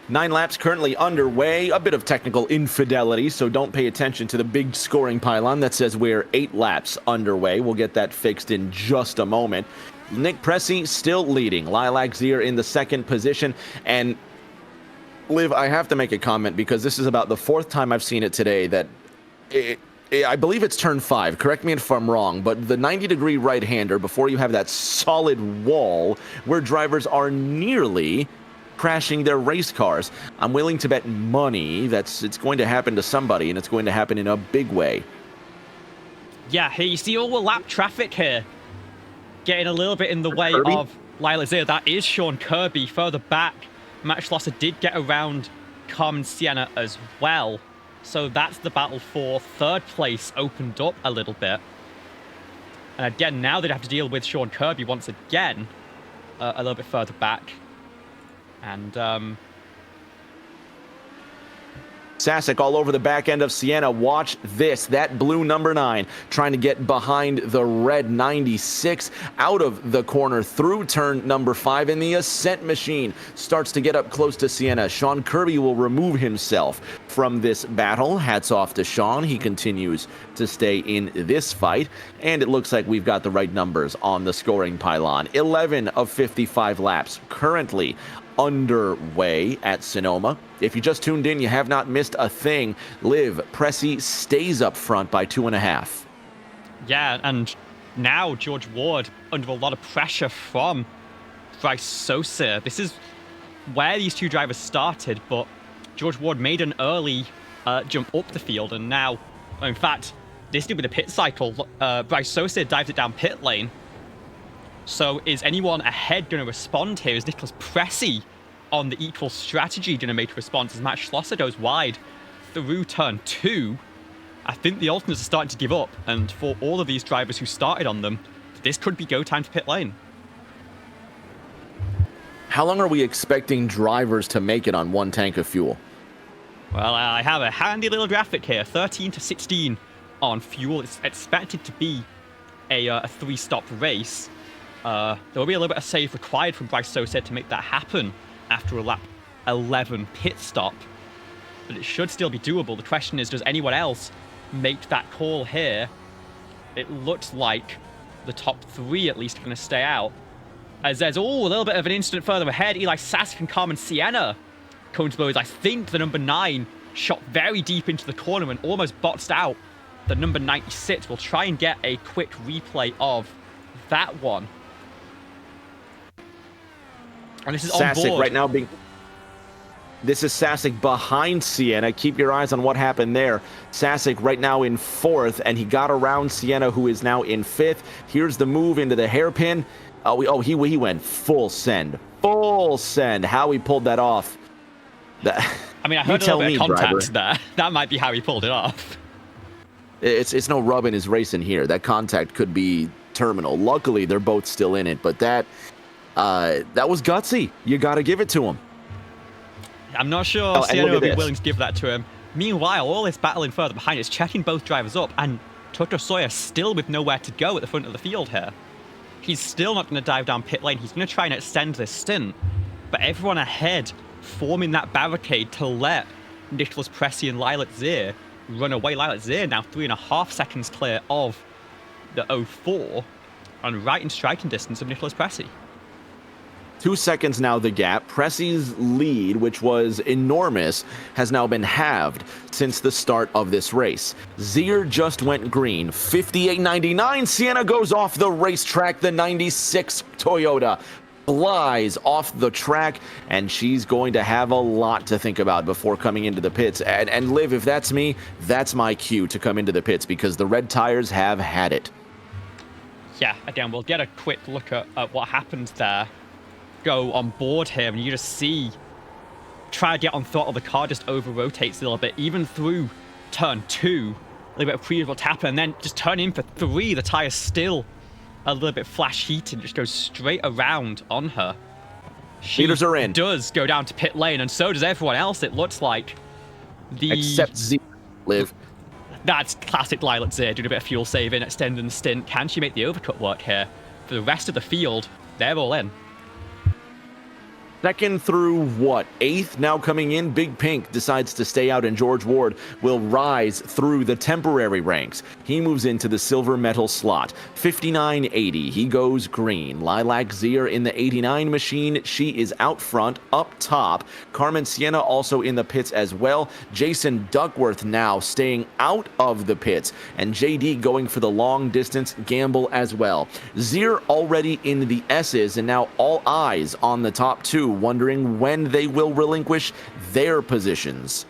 [SPEAKER 1] 9 laps currently underway. A bit of technical infidelity, so don't pay attention to the big scoring pylon that says we're 8 laps underway. We'll get that fixed in just a moment. Nick Pressey still leading. Lilac Zier in the second position. And Liv, I have to make a comment because this is about the 4th time I've seen it today that I believe it's turn 5. Correct me if I'm wrong, but the 90-degree right-hander, before you have that solid wall where drivers are nearly crashing their race cars. I'm willing to bet money it's going to happen to somebody, and it's going to happen in a big way.
[SPEAKER 2] Yeah, here you see all the lap traffic here getting a little bit in the way
[SPEAKER 1] Kirby?
[SPEAKER 2] of Lilac Zier. That is Sean Kirby further back. Matt Schlosser did get around Carmen Sienna as well. So that's the battle for 3rd place opened up a little bit. And again, now they'd have to deal with Sean Kirby once again, a little bit further back. And
[SPEAKER 1] Sasek all over the back end of Sienna. Watch this. That blue number 9 trying to get behind the red 96 out of the corner through turn number 5. And the Ascent machine starts to get up close to Sienna. Sean Kirby will remove himself from this battle. Hats off to Sean. He continues to stay in this fight. And it looks like we've got the right numbers on the scoring pylon. 11 of 55 laps currently underway at Sonoma. If you just tuned in, you have not missed a thing. Liv Pressey stays up front by 2.5.
[SPEAKER 2] yeah, and now George Ward under a lot of pressure from Bryce Saucier. This is where these two drivers started, but George Ward made an early jump up the field, and now, in fact, this did with a pit cycle. Bryce Saucier dives it down pit lane. So is anyone ahead going to respond here? Is Nicholas Pressey on the equal strategy going to make a response as Matt Schlosser goes wide through turn 2? I think the alternates are starting to give up, and for all of these drivers who started on them, this could be go time to pit lane.
[SPEAKER 1] How long are we expecting drivers to make it on 1 tank of fuel?
[SPEAKER 2] Well, I have a handy little graphic here, 13 to 16 on fuel. It's expected to be a 3-stop race. There will be a little bit of save required from Bryce Saucier to make that happen after a lap 11 pit stop, but it should still be doable. The question is, does anyone else make that call here it looks like the top 3 at least are going to stay out. As there's a little bit of an incident further ahead. Eli Sasek and Carmen Sienna coming to blows. I think the number 9 shot very deep into the corner and almost boxed out the number 96. We'll try and get a quick replay of that one. And this is
[SPEAKER 1] Sasek
[SPEAKER 2] on board.
[SPEAKER 1] right now being... This is Sasek behind Sienna. Keep your eyes on what happened there. Sasek right now in 4th, and he got around Sienna, who is now in 5th. Here's the move into the hairpin. He went full send. Full send. How he pulled that off.
[SPEAKER 2] I mean, I heard a little bit of contact there. That might be how he pulled it off.
[SPEAKER 1] It's no rubbing his racing here. That contact could be terminal. Luckily, they're both still in it, but that was gutsy. You got to give it to him.
[SPEAKER 2] I'm not sure Sienna will be willing to give that to him. Meanwhile, all this battling further behind is checking both drivers up, and Toto Sawyer still with nowhere to go at the front of the field here. He's still not going to dive down pit lane. He's going to try and extend this stint, but everyone ahead forming that barricade to let Nicholas Pressey and Lilac Zier run away. Lilac Zier now 3.5 seconds clear of the 04 and right in striking distance of Nicholas Pressey.
[SPEAKER 1] 2 seconds now the gap. Pressey's lead, which was enormous, has now been halved since the start of this race. Zier just went green. 58.99. Sienna goes off the racetrack. The 96 Toyota flies off the track, and she's going to have a lot to think about before coming into the pits. And Liv, if that's me, that's my cue to come into the pits, because the red tires have had it.
[SPEAKER 2] Yeah, again, we'll get a quick look at what happened there. Go on board here, and you just see, try to get on throttle, the car just over rotates a little bit, even through turn 2, a little bit of pre-level tap, and then just turn in for 3, the tire's still a little bit flash heated, just goes straight around on her.
[SPEAKER 1] Leaders are in.
[SPEAKER 2] Does go down to pit lane, and so does everyone else, it looks like.
[SPEAKER 1] Except Z, Liv.
[SPEAKER 2] That's classic Lilac Zier, doing a bit of fuel saving, extending the stint. Can she make the overcut work here? For the rest of the field, they're all in.
[SPEAKER 1] Second through, 8th now coming in. Big Pink decides to stay out, and George Ward will rise through the temporary ranks. He moves into the silver medal slot. 59.80. He goes green. Lilac Zier in the 89 machine. She is out front, up top. Carmen Sienna also in the pits as well. Jason Duckworth now staying out of the pits, and JD going for the long distance gamble as well. Zier already in the S's, and now all eyes on the top 2, wondering when they will relinquish their positions.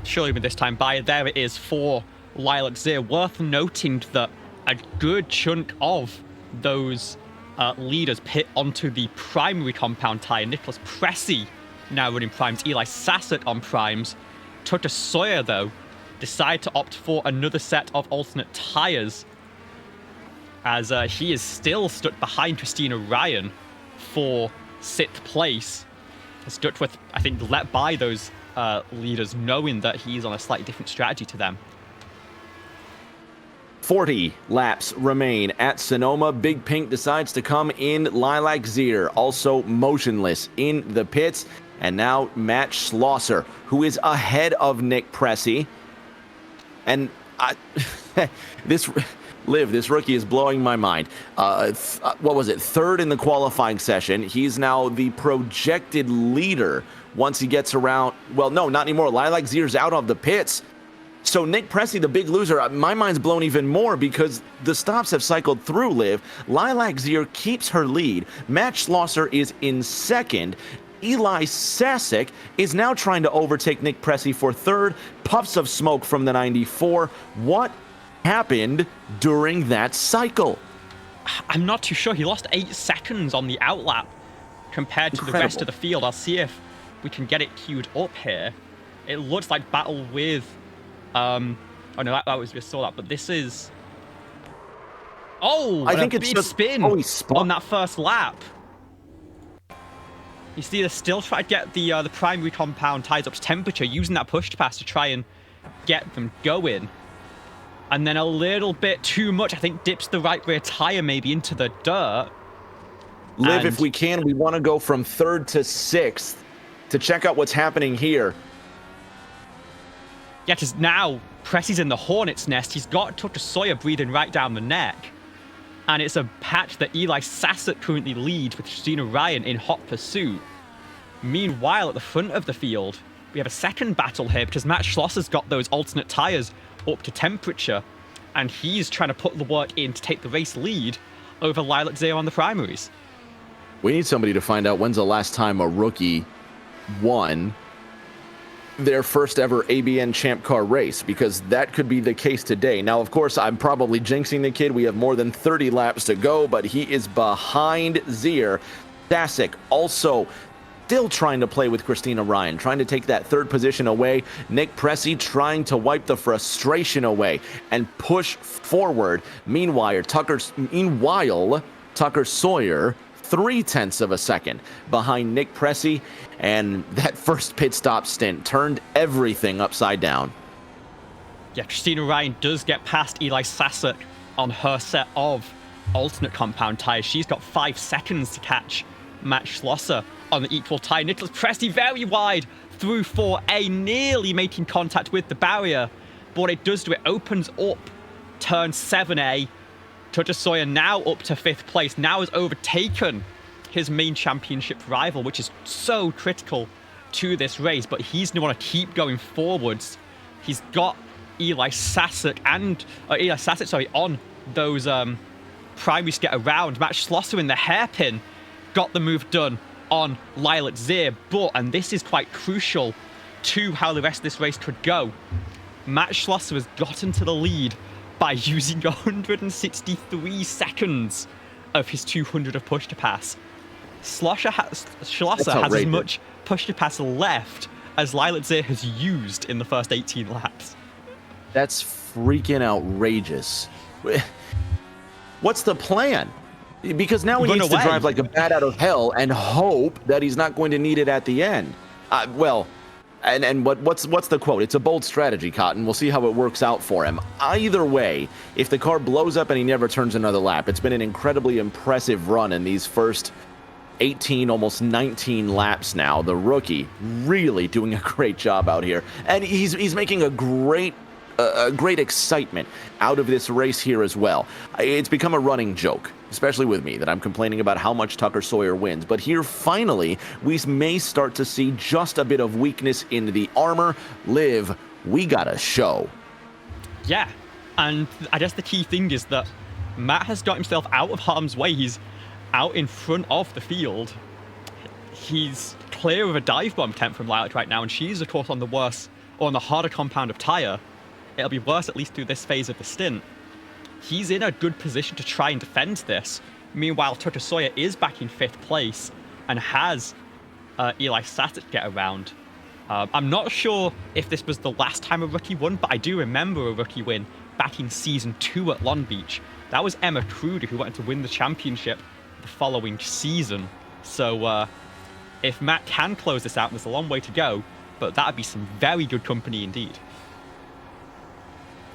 [SPEAKER 2] Surely with this time by, there it is for Lilac Zier. Worth noting that a good chunk of those leaders pit onto the primary compound tire. Nicholas Pressey now running primes, Eli Sasek on primes. Toto Sawyer, though, decided to opt for another set of alternate tires, as he is still stuck behind Christina Ryan for 6th place. As Duckworth, I think, let by those leaders, knowing that he's on a slightly different strategy to them.
[SPEAKER 1] 40 laps remain at Sonoma. Big Pink decides to come in. Lilac Zier also motionless in the pits. And now Matt Schlosser, who is ahead of Nick Pressey. And this rookie is blowing my mind. What was it? 3rd in the qualifying session. He's now the projected leader once he gets around. Well, no, not anymore. Lilac Zier's out of the pits. So Nick Pressey, the big loser, my mind's blown even more because the stops have cycled through, Liv. Lilac Zier keeps her lead. Matt Schlosser is in 2nd. Eli Sasek is now trying to overtake Nick Pressey for 3rd. Puffs of smoke from the 94. What happened during that cycle?
[SPEAKER 2] I'm not too sure. He lost 8 seconds on the outlap compared to the rest of the field. I'll see if we can get it queued up here. It looks like battle with oh no, that was just saw that, but this is I think it's just spin on that first lap. You see, they're still trying to get the primary compound tires up to temperature, using that push to pass to try and get them going. And then a little bit too much, I think, dips the right rear tire maybe into the dirt.
[SPEAKER 1] Liv, if we can, we want to go from 3rd to 6th to check out what's happening here.
[SPEAKER 2] Yeah, because now Pressi's in the hornet's nest. He's got Tucker Sawyer breathing right down the neck. And it's a patch that Eli Sassett currently leads with Christina Ryan in hot pursuit. Meanwhile, at the front of the field, we have a second battle here because Matt Schlosser's got those alternate tyres up to temperature, and he's trying to put the work in to take the race lead over Lilac Zero on the primaries.
[SPEAKER 1] We need somebody to find out when's the last time a rookie won their first ever ABN Champ Car race, because that could be the case today. Now, of course, I'm probably jinxing the kid. We have more than 30 laps to go, but he is behind Zier. Dasick also still trying to play with Christina Ryan, trying to take that third position away. Nick Pressey trying to wipe the frustration away and push forward. Meanwhile, Tucker Sawyer 0.3 of a second behind Nick Pressey, and that first pit stop stint turned everything upside down.
[SPEAKER 2] Yeah, Christina Ryan does get past Eli Sassett on her set of alternate compound tyres. She's got 5 seconds to catch Matt Schlosser on the equal tyre. Nicholas Pressey very wide through 4A, nearly making contact with the barrier. But what it does to it opens up turn 7A. Tucker Sawyer now up to 5th place, now has overtaken his main championship rival, which is so critical to this race, but he's going to want to keep going forwards. He's got Eli Sassett on those primaries to get around. Matt Schlosser in the hairpin got the move done on Lilac Zir, but, and this is quite crucial to how the rest of this race could go, Matt Schlosser has gotten to the lead by using 163 seconds of his 200 of push to pass. Schlosser has as much push to pass left as Lilac Zir has used in the first 18 laps.
[SPEAKER 1] That's freaking outrageous. What's the plan? Because now he needs to drive like a bat out of hell and hope that he's not going to need it at the end. What's the quote? It's a bold strategy, Cotton. We'll see how it works out for him. Either way, if the car blows up and he never turns another lap, it's been an incredibly impressive run in these first 18, almost 19 laps now. The rookie really doing a great job out here. And he's making a great excitement out of this race here as well. It's become a running joke, especially with me, that I'm complaining about how much Tucker Sawyer wins. But here, finally, we may start to see just a bit of weakness in the armor. Liv, we got a show. Yeah,
[SPEAKER 2] and I guess the key thing is that Matt has got himself out of harm's way. He's out in front of the field. He's clear of a dive bomb attempt from Lilac right now, and she's, of course, on the worse, or on the harder compound of tyre. It'll be worse, at least through this phase of the stint. He's in a good position to try and defend this. Meanwhile, Tucker Sawyer is back in 5th place and has Eli Sassett get around. I'm not sure if this was the last time a rookie won, but I do remember a rookie win back in Season 2 at Long Beach. That was Emma Kruger, who went to win the championship the following season. So if Matt can close this out, there's a long way to go, but that would be some very good company indeed.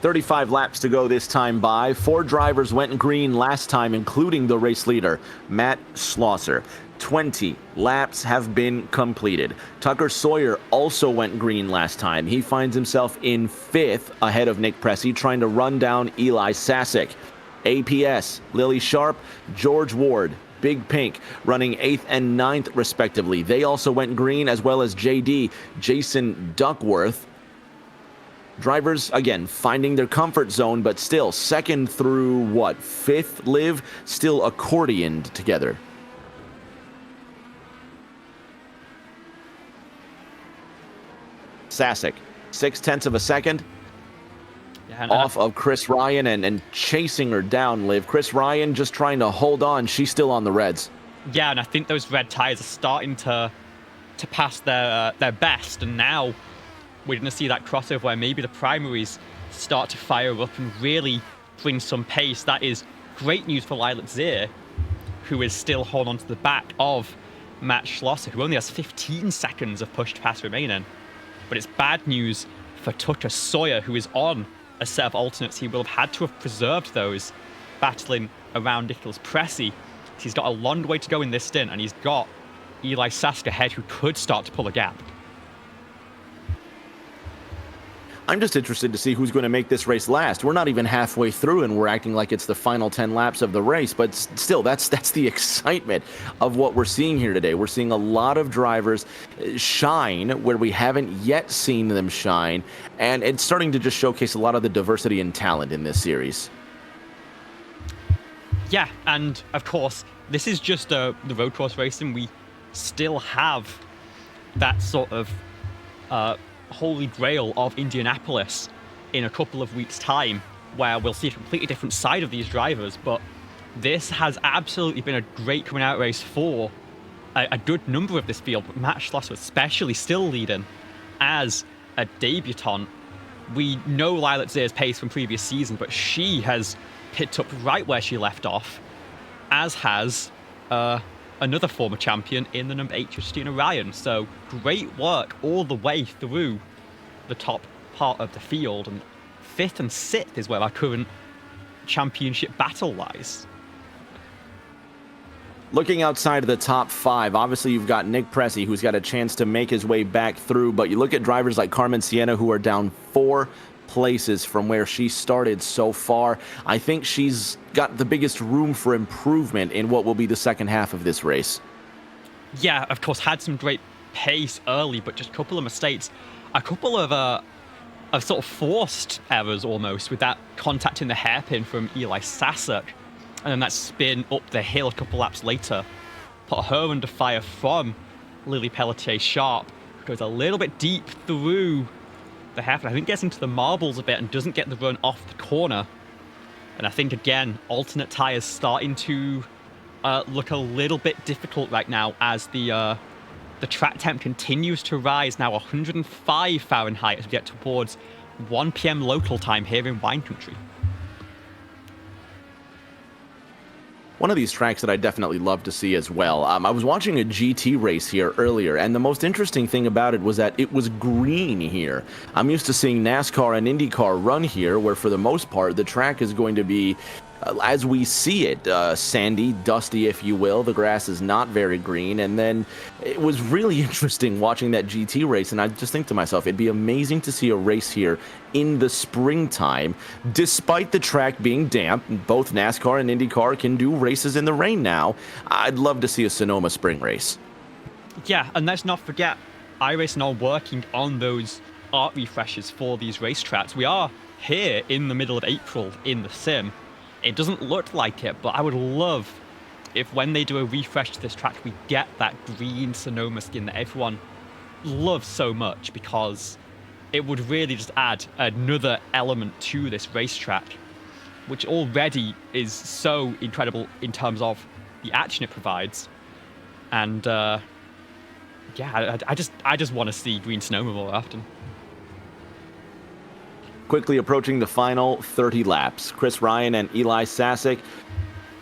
[SPEAKER 1] 35 laps to go this time by. 4 drivers went green last time, including the race leader, Matt Schlosser. 20 laps have been completed. Tucker Sawyer also went green last time. He finds himself in 5th ahead of Nick Pressey, trying to run down Eli Sassett. APS, Lily Sharp, George Ward, Big Pink running 8th and 9th respectively. They also went green, as well as JD, Jason Duckworth. Drivers, again, finding their comfort zone, but still 2nd through, 5th, Liv, still accordioned together. Sassett, 0.6 of a second off of Chris Ryan and chasing her down, Liv. Chris Ryan just trying to hold on. She's still on the reds.
[SPEAKER 2] Yeah, and I think those red tyres are starting to pass their best, and now we're going to see that crossover where maybe the primaries start to fire up and really bring some pace. That is great news for Lilac Zir, who is still holding on to the back of Matt Schlosser, who only has 15 seconds of push to pass remaining. But it's bad news for Tucker Sawyer, who is on a set of alternates. He will have had to have preserved those, battling around Nicholas Pressey. He's got a long way to go in this stint, and he's got Eli Sassett ahead, who could start to pull a gap.
[SPEAKER 1] I'm just interested to see who's going to make this race last. We're not even halfway through, and we're acting like it's the final 10 laps of the race. But still, that's the excitement of what we're seeing here today. We're seeing a lot of drivers shine where we haven't yet seen them shine, and it's starting to just showcase a lot of the diversity and talent in this series.
[SPEAKER 2] Yeah, and of course, this is just the road course racing. We still have that sort of holy grail of Indianapolis in a couple of weeks' time, where we'll see a completely different side of these drivers. But this has absolutely been a great coming out race for a good number of this field, but Matt Schloss especially still leading as a debutant. We know Lilac Zayer's pace from previous season, but she has picked up right where she left off, as has another former champion in the number 8, Justina Ryan. So great work all the way through the top part of the field, and 5th and 6th is where our current championship battle lies.
[SPEAKER 1] Looking outside of the top 5, obviously you've got Nick Pressey, who's got a chance to make his way back through, but you look at drivers like Carmen Sienna, who are down 4 places from where she started so far. I think she's got the biggest room for improvement in what will be the second half of this race.
[SPEAKER 2] Yeah, of course, had some great pace early, but just a couple of mistakes. A couple of sort of forced errors almost, with that contact in the hairpin from Eli Sasek, and then that spin up the hill a couple laps later put her under fire from Lily Pelletier-Sharp. Goes a little bit deep through the hairpin. I think gets into the marbles a bit and doesn't get the run off the corner. And I think, again, alternate tyres starting to look a little bit difficult right now as the track temp continues to rise, now 105 Fahrenheit as we get towards 1 p.m. local time here in wine country.
[SPEAKER 1] One of these tracks that I definitely love to see as well. I was watching a GT race here earlier, and the most interesting thing about it was that it was green here. I'm used to seeing NASCAR and IndyCar run here, where for the most part, the track is going to be, as we see it, sandy, dusty, if you will. The grass is not very green, and then it was really interesting watching that GT race, and I just think to myself, it'd be amazing to see a race here in the springtime, despite the track being damp. Both NASCAR and IndyCar can do races in the rain now. I'd love to see a Sonoma spring race.
[SPEAKER 2] Yeah, and let's not forget, iRacing are working on those art refreshes for these racetracks. We are here in the middle of April in the sim. It doesn't look like it, but I would love if when they do a refresh to this track, we get that green Sonoma skin that everyone loves so much, because it would really just add another element to this racetrack, which already is so incredible in terms of the action it provides. And yeah, I just want to see green Sonoma more often.
[SPEAKER 1] Quickly approaching the final 30 laps, Chris Ryan and Eli Sasek,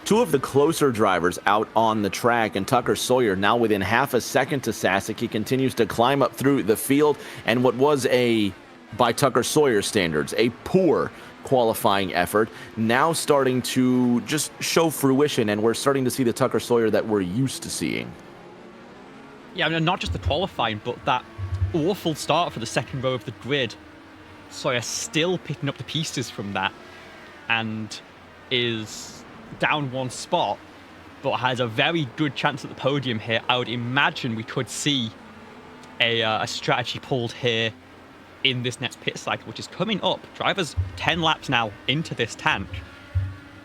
[SPEAKER 1] two of the closer drivers out on the track, and Tucker Sawyer now within half a second to Sasek. He continues to climb up through the field, and what was by Tucker Sawyer standards, a poor qualifying effort, now starting to just show fruition, and we're starting to see the Tucker Sawyer that we're used to seeing.
[SPEAKER 2] Yeah, I mean, not just the qualifying, but that awful start for the second row of the grid. Sawyer still picking up the pieces from that, and is down one spot, but has a very good chance at the podium here. I would imagine we could see a strategy pulled here in this next pit cycle, which is coming up. Driver's 10 laps now into this tank.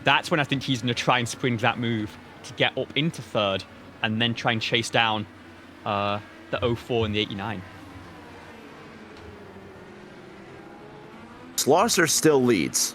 [SPEAKER 2] That's when I think he's going to try and spring that move to get up into third, and then try and chase down the 04 and the 89.
[SPEAKER 1] Schlosser still leads.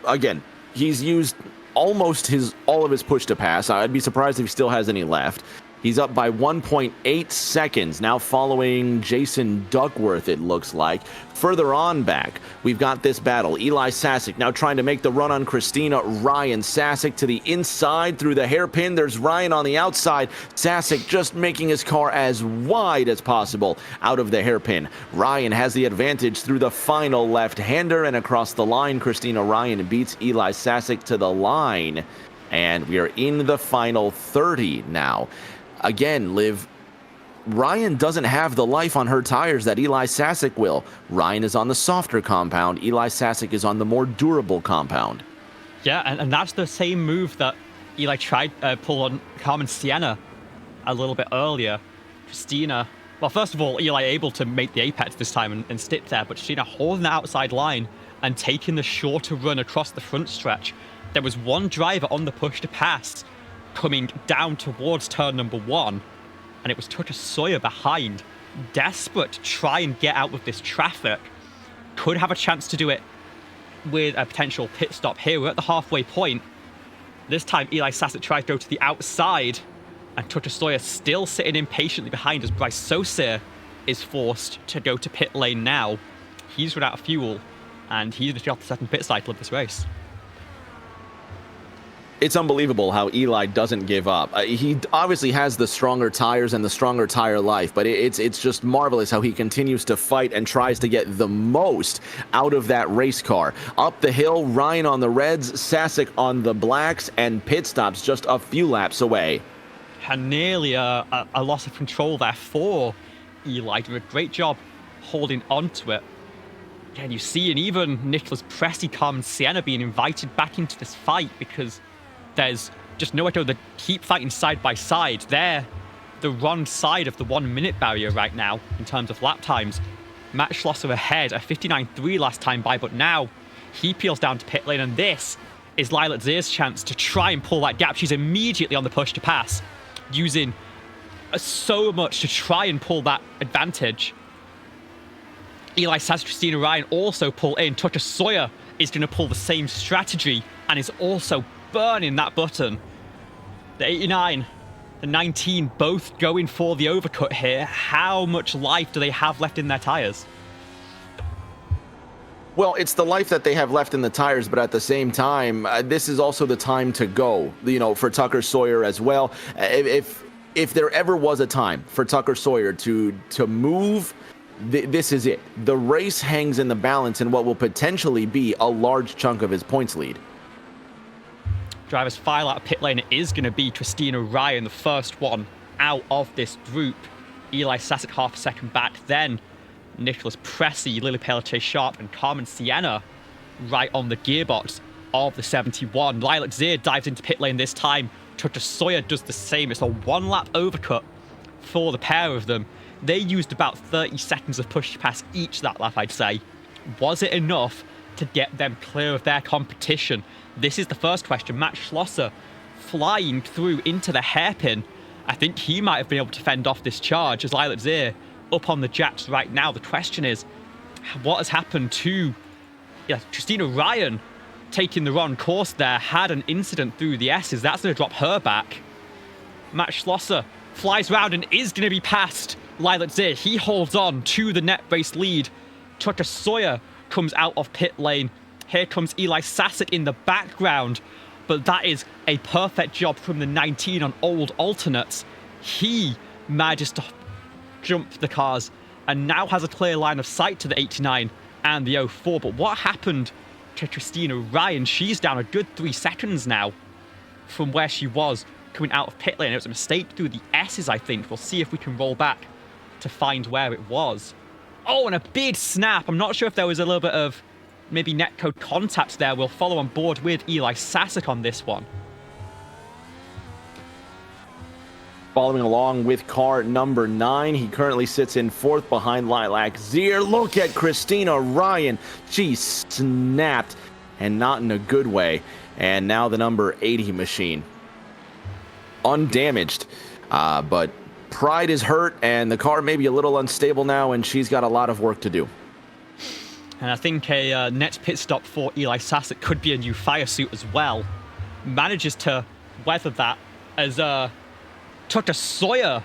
[SPEAKER 1] Again, he's used almost all of his push to pass. I'd be surprised if he still has any left. He's up by 1.8 seconds, now following Jason Duckworth, it looks like. Further on back, we've got this battle. Eli Sasek now trying to make the run on Christina Ryan. Sasek to the inside through the hairpin. There's Ryan on the outside. Sasek just making his car as wide as possible out of the hairpin. Ryan has the advantage through the final left-hander, and across the line, Christina Ryan beats Eli Sasek to the line. And we are in the final 30 now. Again, Liv, Ryan doesn't have the life on her tires that Eli Sasek will. Ryan is on the softer compound. Eli Sasek is on the more durable compound.
[SPEAKER 2] Yeah, and that's the same move that Eli tried pull on Carmen Sienna a little bit earlier. Christina, well, first of all, Eli able to make the apex this time and stick there, but Christina holding the outside line and taking the shorter run across the front stretch. There was one driver on the push to pass coming down towards turn number 1, and it was Tucker Sawyer behind, desperate to try and get out of this traffic. Could have a chance to do it with a potential pit stop here. We're at the halfway point. This time, Eli Sasek tries to go to the outside, and Tucker Sawyer still sitting impatiently behind as Bryce Saucier is forced to go to pit lane now. He's run out of fuel, and he's literally off the second pit cycle of this race.
[SPEAKER 1] It's unbelievable how Eli doesn't give up. He obviously has the stronger tires and the stronger tire life, but it's just marvelous how he continues to fight and tries to get the most out of that race car. Up the hill, Ryan on the reds, Sasek on the blacks, and pit stops just a few laps away.
[SPEAKER 2] And nearly a loss of control there for Eli. Did a great job holding onto it. And you see, and even Nicholas Pressy, Carmen Sienna being invited back into this fight because there's just nowhere to go. They keep fighting side by side. They're the wrong side of the 1 minute barrier right now in terms of lap times. Matt Schlosser ahead, a 59.3 last time by, but now he peels down to pit lane, and this is Lilac Zier's chance to try and pull that gap. She's immediately on the push to pass, using so much to try and pull that advantage. Eli Sasek, Christina Ryan also pull in. Tucker Sawyer is going to pull the same strategy and is also burning that button. The 89, the 19, both going for the overcut here. How much life do they have left in their tires?
[SPEAKER 1] Well, it's the life that they have left in the tires, but at the same time, this is also the time to go, for Tucker Sawyer as well. If there ever was a time for Tucker Sawyer to move, this is it. The race hangs in the balance in what will potentially be a large chunk of his points lead.
[SPEAKER 2] Drivers file out of pit lane. It is going to be Christina Ryan, the first one out of this group. Eli Sasek half a second back. Then Nicholas Pressy, Lily Pelletier Sharp, and Carmen Sienna right on the gearbox of the 71. Lilac Zier dives into pit lane this time. Tucker Sawyer does the same. It's a one-lap overcut for the pair of them. They used about 30 seconds of push to pass each that lap, I'd say. Was it enough to get them clear of their competition? This is the first question. Matt Schlosser flying through into the hairpin. I think he might have been able to fend off this charge as Lilac Zier up on the jacks right now. The question is, what has happened to Christina Ryan taking the wrong course there? Had an incident through the S's. That's going to drop her back. Matt Schlosser flies round and is going to be past Lilac Zier. He holds on to the net race lead. Tucker Sawyer comes out of pit lane. Here comes Eli Sasek in the background, but that is a perfect job from the 19 on old alternates. He manages to jump the cars and now has a clear line of sight to the 89 and the 04. But what happened to Christina Ryan? She's down a good 3 seconds now from where she was coming out of pit lane. It was a mistake through the S's, I think. We'll see if we can roll back to find where it was. Oh, and a big snap. I'm not sure if there was a little bit of maybe netcode contact there. We'll follow on board with Eli Sasek on this one.
[SPEAKER 1] Following along with car number 9, he currently sits in 4th behind Lilac Zier. Look at Christina Ryan. She snapped, and not in a good way. And now the number 80 machine. Undamaged, but Pride is hurt, and the car may be a little unstable now, and she's got a lot of work to do.
[SPEAKER 2] And I think a net pit stop for Eli Sasek could be a new fire suit as well. Manages to weather that as Tucker Sawyer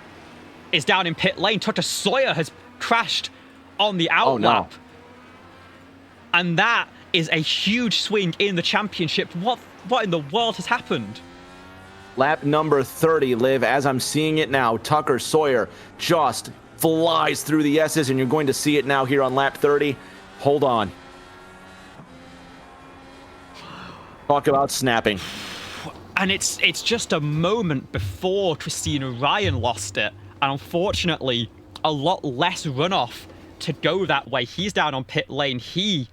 [SPEAKER 2] is down in pit lane. Tucker Sawyer has crashed on the outlap.
[SPEAKER 1] No.
[SPEAKER 2] And that is a huge swing in the championship. What in the world has happened?
[SPEAKER 1] Lap number 30, Liv, as I'm seeing it now, Tucker Sawyer just flies through the S's, and you're going to see it now here on lap 30. Hold on. Talk about snapping.
[SPEAKER 2] And it's just a moment before Christina Ryan lost it. And unfortunately, a lot less runoff to go that way. He's down on pit lane. He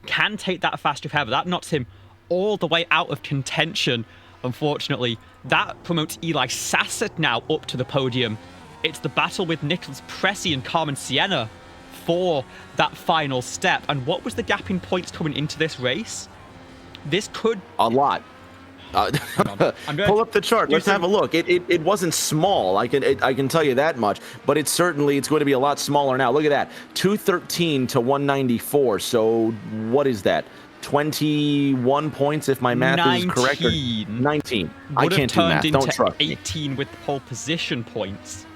[SPEAKER 2] can take that fast repair, but that knocks him all the way out of contention. Unfortunately, that promotes Eli Sassett now up to the podium. It's the battle with Nicholas Pressey and Carmen Sienna for that final step. And what was the gap in points coming into this race? This could...
[SPEAKER 1] A lot. Pull up the chart. Let's have a look. It wasn't small. I can tell you that much. But it's going to be a lot smaller now. Look at that. 213 to 194. So what is that? 21 points if my math is correct. 19. I can't do math. Don't trust me.
[SPEAKER 2] 18 with pole position points.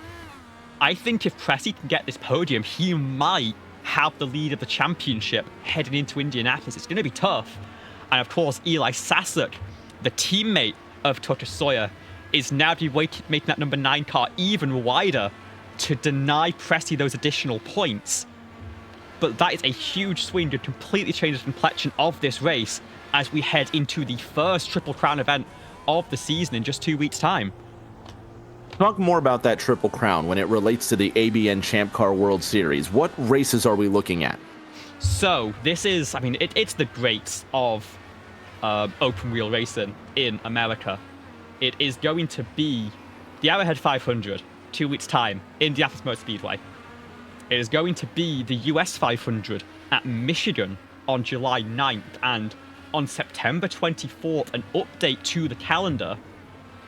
[SPEAKER 2] I think if Pressey can get this podium, he might have the lead of the championship heading into Indianapolis. It's going to be tough. And of course, Eli Sassett, the teammate of Tucker Sawyer, is now to be making that number 9 car even wider to deny Pressey those additional points. But that is a huge swing to completely change the complexion of this race as we head into the first Triple Crown event of the season in just 2 weeks' time.
[SPEAKER 1] Talk more about that Triple Crown when it relates to the ABN Champ Car World Series. What races are we looking at?
[SPEAKER 2] So this is, it's the greats of open wheel racing in America. It is going to be the Arrowhead 500, 2 weeks' time, Indianapolis Motor Speedway. It is going to be the US 500 at Michigan on July 9th, and on September 24th, an update to the calendar,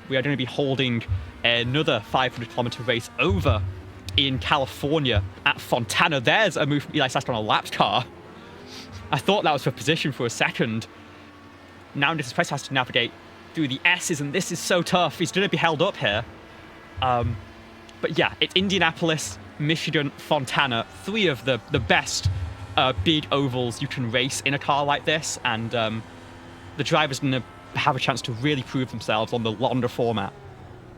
[SPEAKER 2] we are going to be holding another 500-kilometer race over in California at Fontana. There's a move from Eli Sassett on a lapped car. I thought that was for position for a second. Now Nicholas Pressey has to navigate through the S's, and this is so tough. He's going to be held up here. But yeah, it's Indianapolis, Michigan, Fontana, 3 of the best big ovals you can race in a car like this, and the driver's going to have a chance to really prove themselves on the longer format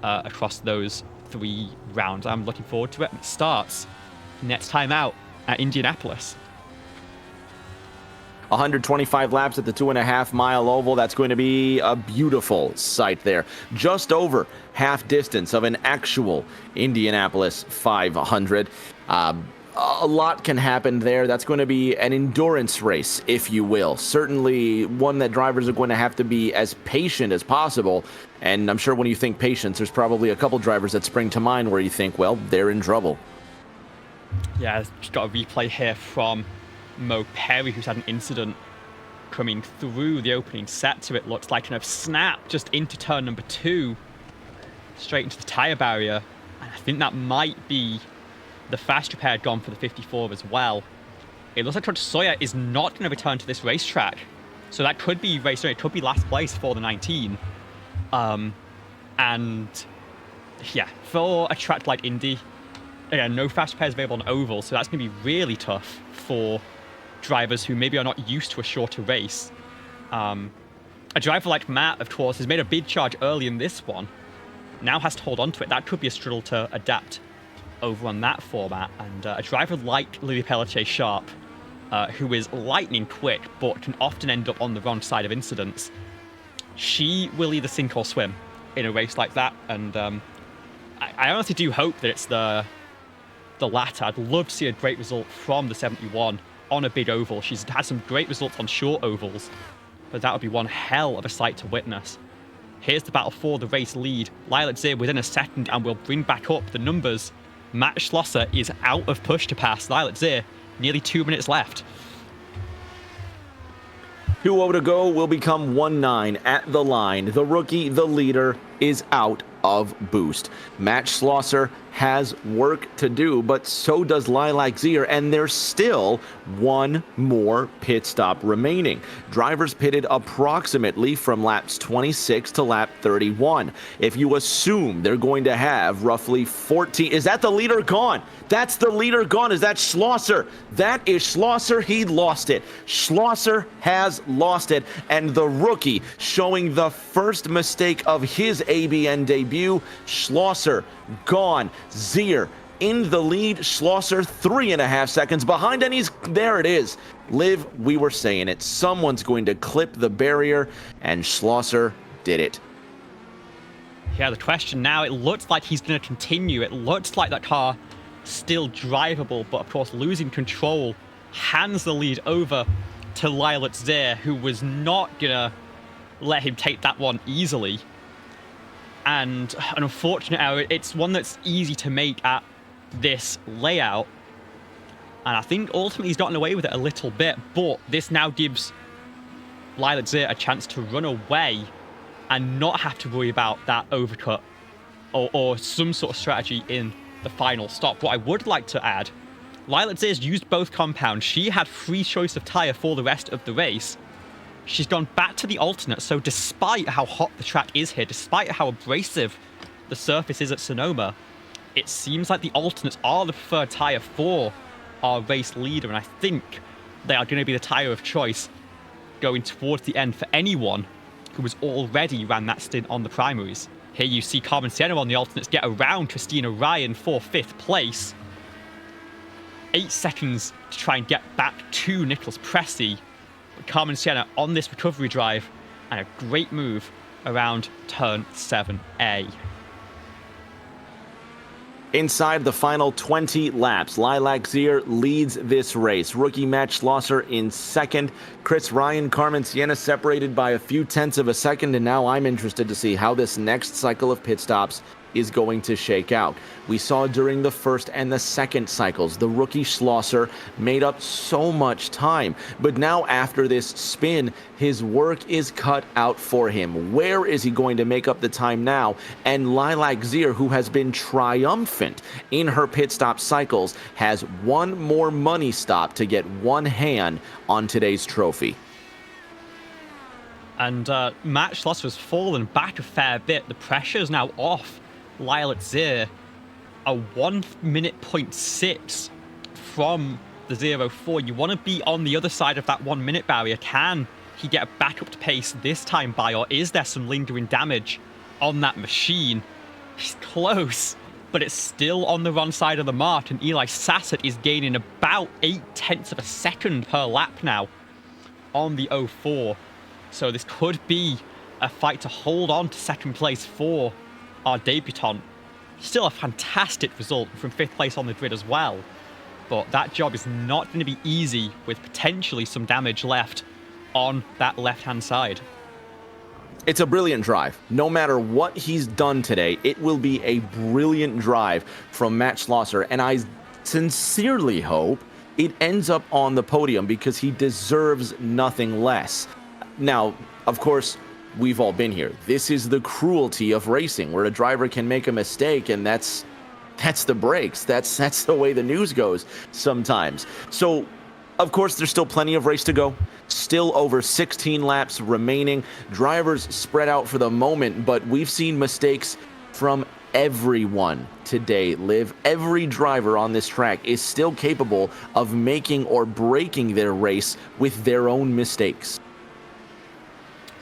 [SPEAKER 2] across those 3 rounds. I'm looking forward to it. It starts next time out at Indianapolis.
[SPEAKER 1] 125 laps at the 2.5-mile oval. That's going to be a beautiful sight there. Just over half distance of an actual Indianapolis 500. A lot can happen there. That's going to be an endurance race, if you will. Certainly one that drivers are going to have to be as patient as possible. And I'm sure when you think patience, there's probably a couple drivers that spring to mind where you think, well, they're in trouble.
[SPEAKER 2] Yeah, just got a replay here from Mo Perry, who's had an incident coming through the opening sector. It looks like kind of snap just into turn number 2, straight into the tyre barrier. And I think that might be the fast repair gone for the 54 as well. It looks like Tucker Sawyer is not going to return to this racetrack. So that could be it could be last place for the 19. And yeah, for a track like Indy, again, no fast repairs available on oval, so that's going to be really tough for drivers who maybe are not used to a shorter race. A driver like Matt, of course, has made a big charge early in this one, now has to hold on to it. That could be a struggle to adapt over on that format. And a driver like Lily Pelletier-Sharp, who is lightning quick but can often end up on the wrong side of incidents, she will either sink or swim in a race like that. And I honestly do hope that it's the latter. I'd love to see a great result from the 71 on a big oval. She's had some great results on short ovals, but that would be one hell of a sight to witness. Here's the battle for the race lead. Lilac Zir within a second, and we'll bring back up the numbers. Matt Schlosser is out of push to pass Lilac Zir. Nearly 2 minutes left.
[SPEAKER 1] 2:0 to go, will become 1:9 at the line. The rookie, the leader, is out of boost. Matt Schlosser has work to do, but so does Lilac Zir, and there's still one more pit stop remaining. Drivers pitted approximately from laps 26 to lap 31. If you assume they're going to have roughly 14... Is that the leader gone? That's the leader gone. Is that Schlosser? That is Schlosser. He lost it. Schlosser has lost it, and the rookie showing the first mistake of his ABN debut. Schlosser gone. Zir in the lead. Schlosser 3.5 seconds behind, and there it is. Liv, we were saying it. Someone's going to clip the barrier, and Schlosser did it.
[SPEAKER 2] Yeah, the question now, it looks like he's going to continue. It looks like that car still drivable, but of course losing control hands the lead over to Lyle Zare, who was not going to let him take that one easily. And an unfortunate error. It's one that's easy to make at this layout. And I think ultimately he's gotten away with it a little bit, but this now gives Lyle Zare a chance to run away and not have to worry about that overcut or some sort of strategy in the final stop. What I would like to add, Lyle Zare's used both compounds. She had free choice of tyre for the rest of the race. She's gone back to the alternate, so despite how hot the track is here, despite how abrasive the surface is at Sonoma, it seems like the alternates are the preferred tyre for our race leader, and I think they are going to be the tyre of choice going towards the end for anyone who has already ran that stint on the primaries. Here you see Carmen Sienna on the alternates get around Christina Ryan for 5th place. 8 seconds to try and get back to Nicholas Pressey. But Carmen Sienna on this recovery drive, and a great move around turn 7A.
[SPEAKER 1] Inside the final 20 laps, Lilac Zier leads this race. Rookie Matt Schlosser in second. Chris Ryan, Carmen Sienna separated by a few tenths of a second, and now I'm interested to see how this next cycle of pit stops is going to shake out. We saw during the first and the second cycles, the rookie Schlosser made up so much time. But now after this spin, his work is cut out for him. Where is he going to make up the time now? And Lilac Zier, who has been triumphant in her pit stop cycles, has one more money stop to get one hand on today's trophy.
[SPEAKER 2] And Matt Schlosser's fallen back a fair bit. The pressure is now off Lyle Zier, a 1:06 from the 0-4. You want to be on the other side of that 1 minute barrier. Can he get back up to pace this time by, or is there some lingering damage on that machine? He's close, but it's still on the wrong side of the mark, and Eli Sassett is gaining about 0.8 of a second per lap now on the 0-4. So this could be a fight to hold on to second place for our debutant. Still a fantastic result from 5th place on the grid as well, but that job is not going to be easy with potentially some damage left on that left-hand side.
[SPEAKER 1] It's a brilliant drive. No matter what he's done today, it will be a brilliant drive from Matt Schlosser, and I sincerely hope it ends up on the podium because he deserves nothing less. Now, of course, we've all been here. This is the cruelty of racing, where a driver can make a mistake, and that's the breaks. That's the way the news goes sometimes. So, of course, there's still plenty of race to go. Still over 16 laps remaining. Drivers spread out for the moment, but we've seen mistakes from everyone today, Liv. Every driver on this track is still capable of making or breaking their race with their own mistakes.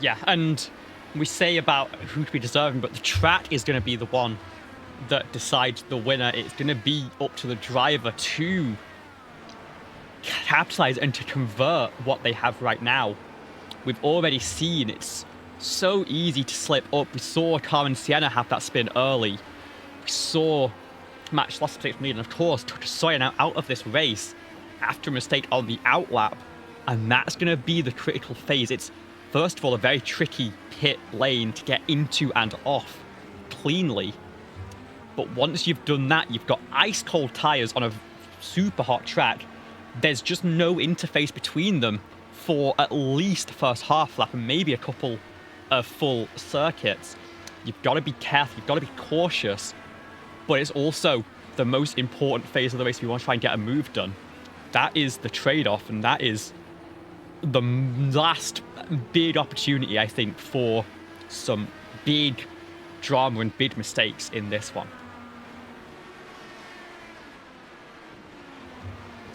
[SPEAKER 2] Yeah, and we say about who to be deserving, but the track is going to be the one that decides the winner. It's going to be up to the driver to capitalize and to convert what they have right now. We've already seen it's so easy to slip up. We saw Carmen Sienna have that spin early. We saw Matt Schlosser take from lead, and of course, Tucker Sawyer now out of this race after a mistake on the outlap. And that's going to be the critical phase. It's first of all, a very tricky pit lane to get into and off cleanly. But once you've done that, you've got ice-cold tyres on a super hot track. There's just no interface between them for at least the first half lap and maybe a couple of full circuits. You've got to be careful, you've got to be cautious. But it's also the most important phase of the race if you want to try and get a move done. That is the trade-off, and that is the last big opportunity, I think, for some big drama and big mistakes in this one.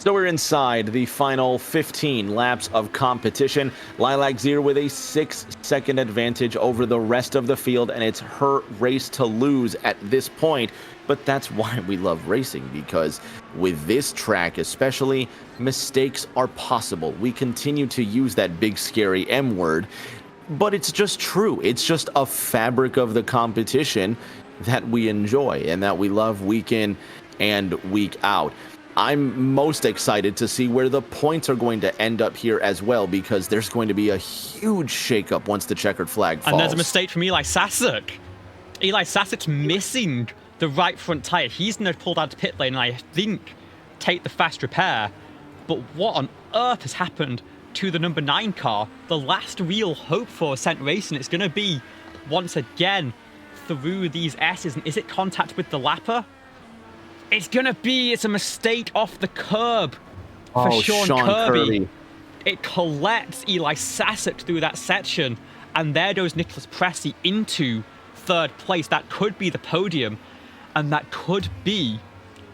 [SPEAKER 1] So we're inside the final 15 laps of competition. Lilac Zier with a 6-second advantage over the rest of the field, and it's her race to lose at this point. But that's why we love racing, because with this track especially, mistakes are possible. We continue to use that big scary M word. but it's just true. It's just a fabric of the competition that we enjoy and that we love week in and week out. I'm most excited to see where the points are going to end up here as well, because there's going to be a huge shakeup once the checkered flag falls.
[SPEAKER 2] And there's a mistake from Eli Sasek. Eli Sasek's missing the right front tyre. He's going to pull down to pit lane and I think take the fast repair. But what on earth has happened to the number 9 car? The last real hope for Ascent Racing. It's going to be, once again, through these S's. And is it contact with the lapper? It's a mistake off the curb for Sean Kirby. It collects Eli Sasek through that section. And there goes Nicholas Pressey into 3rd place. That could be the podium. And that could be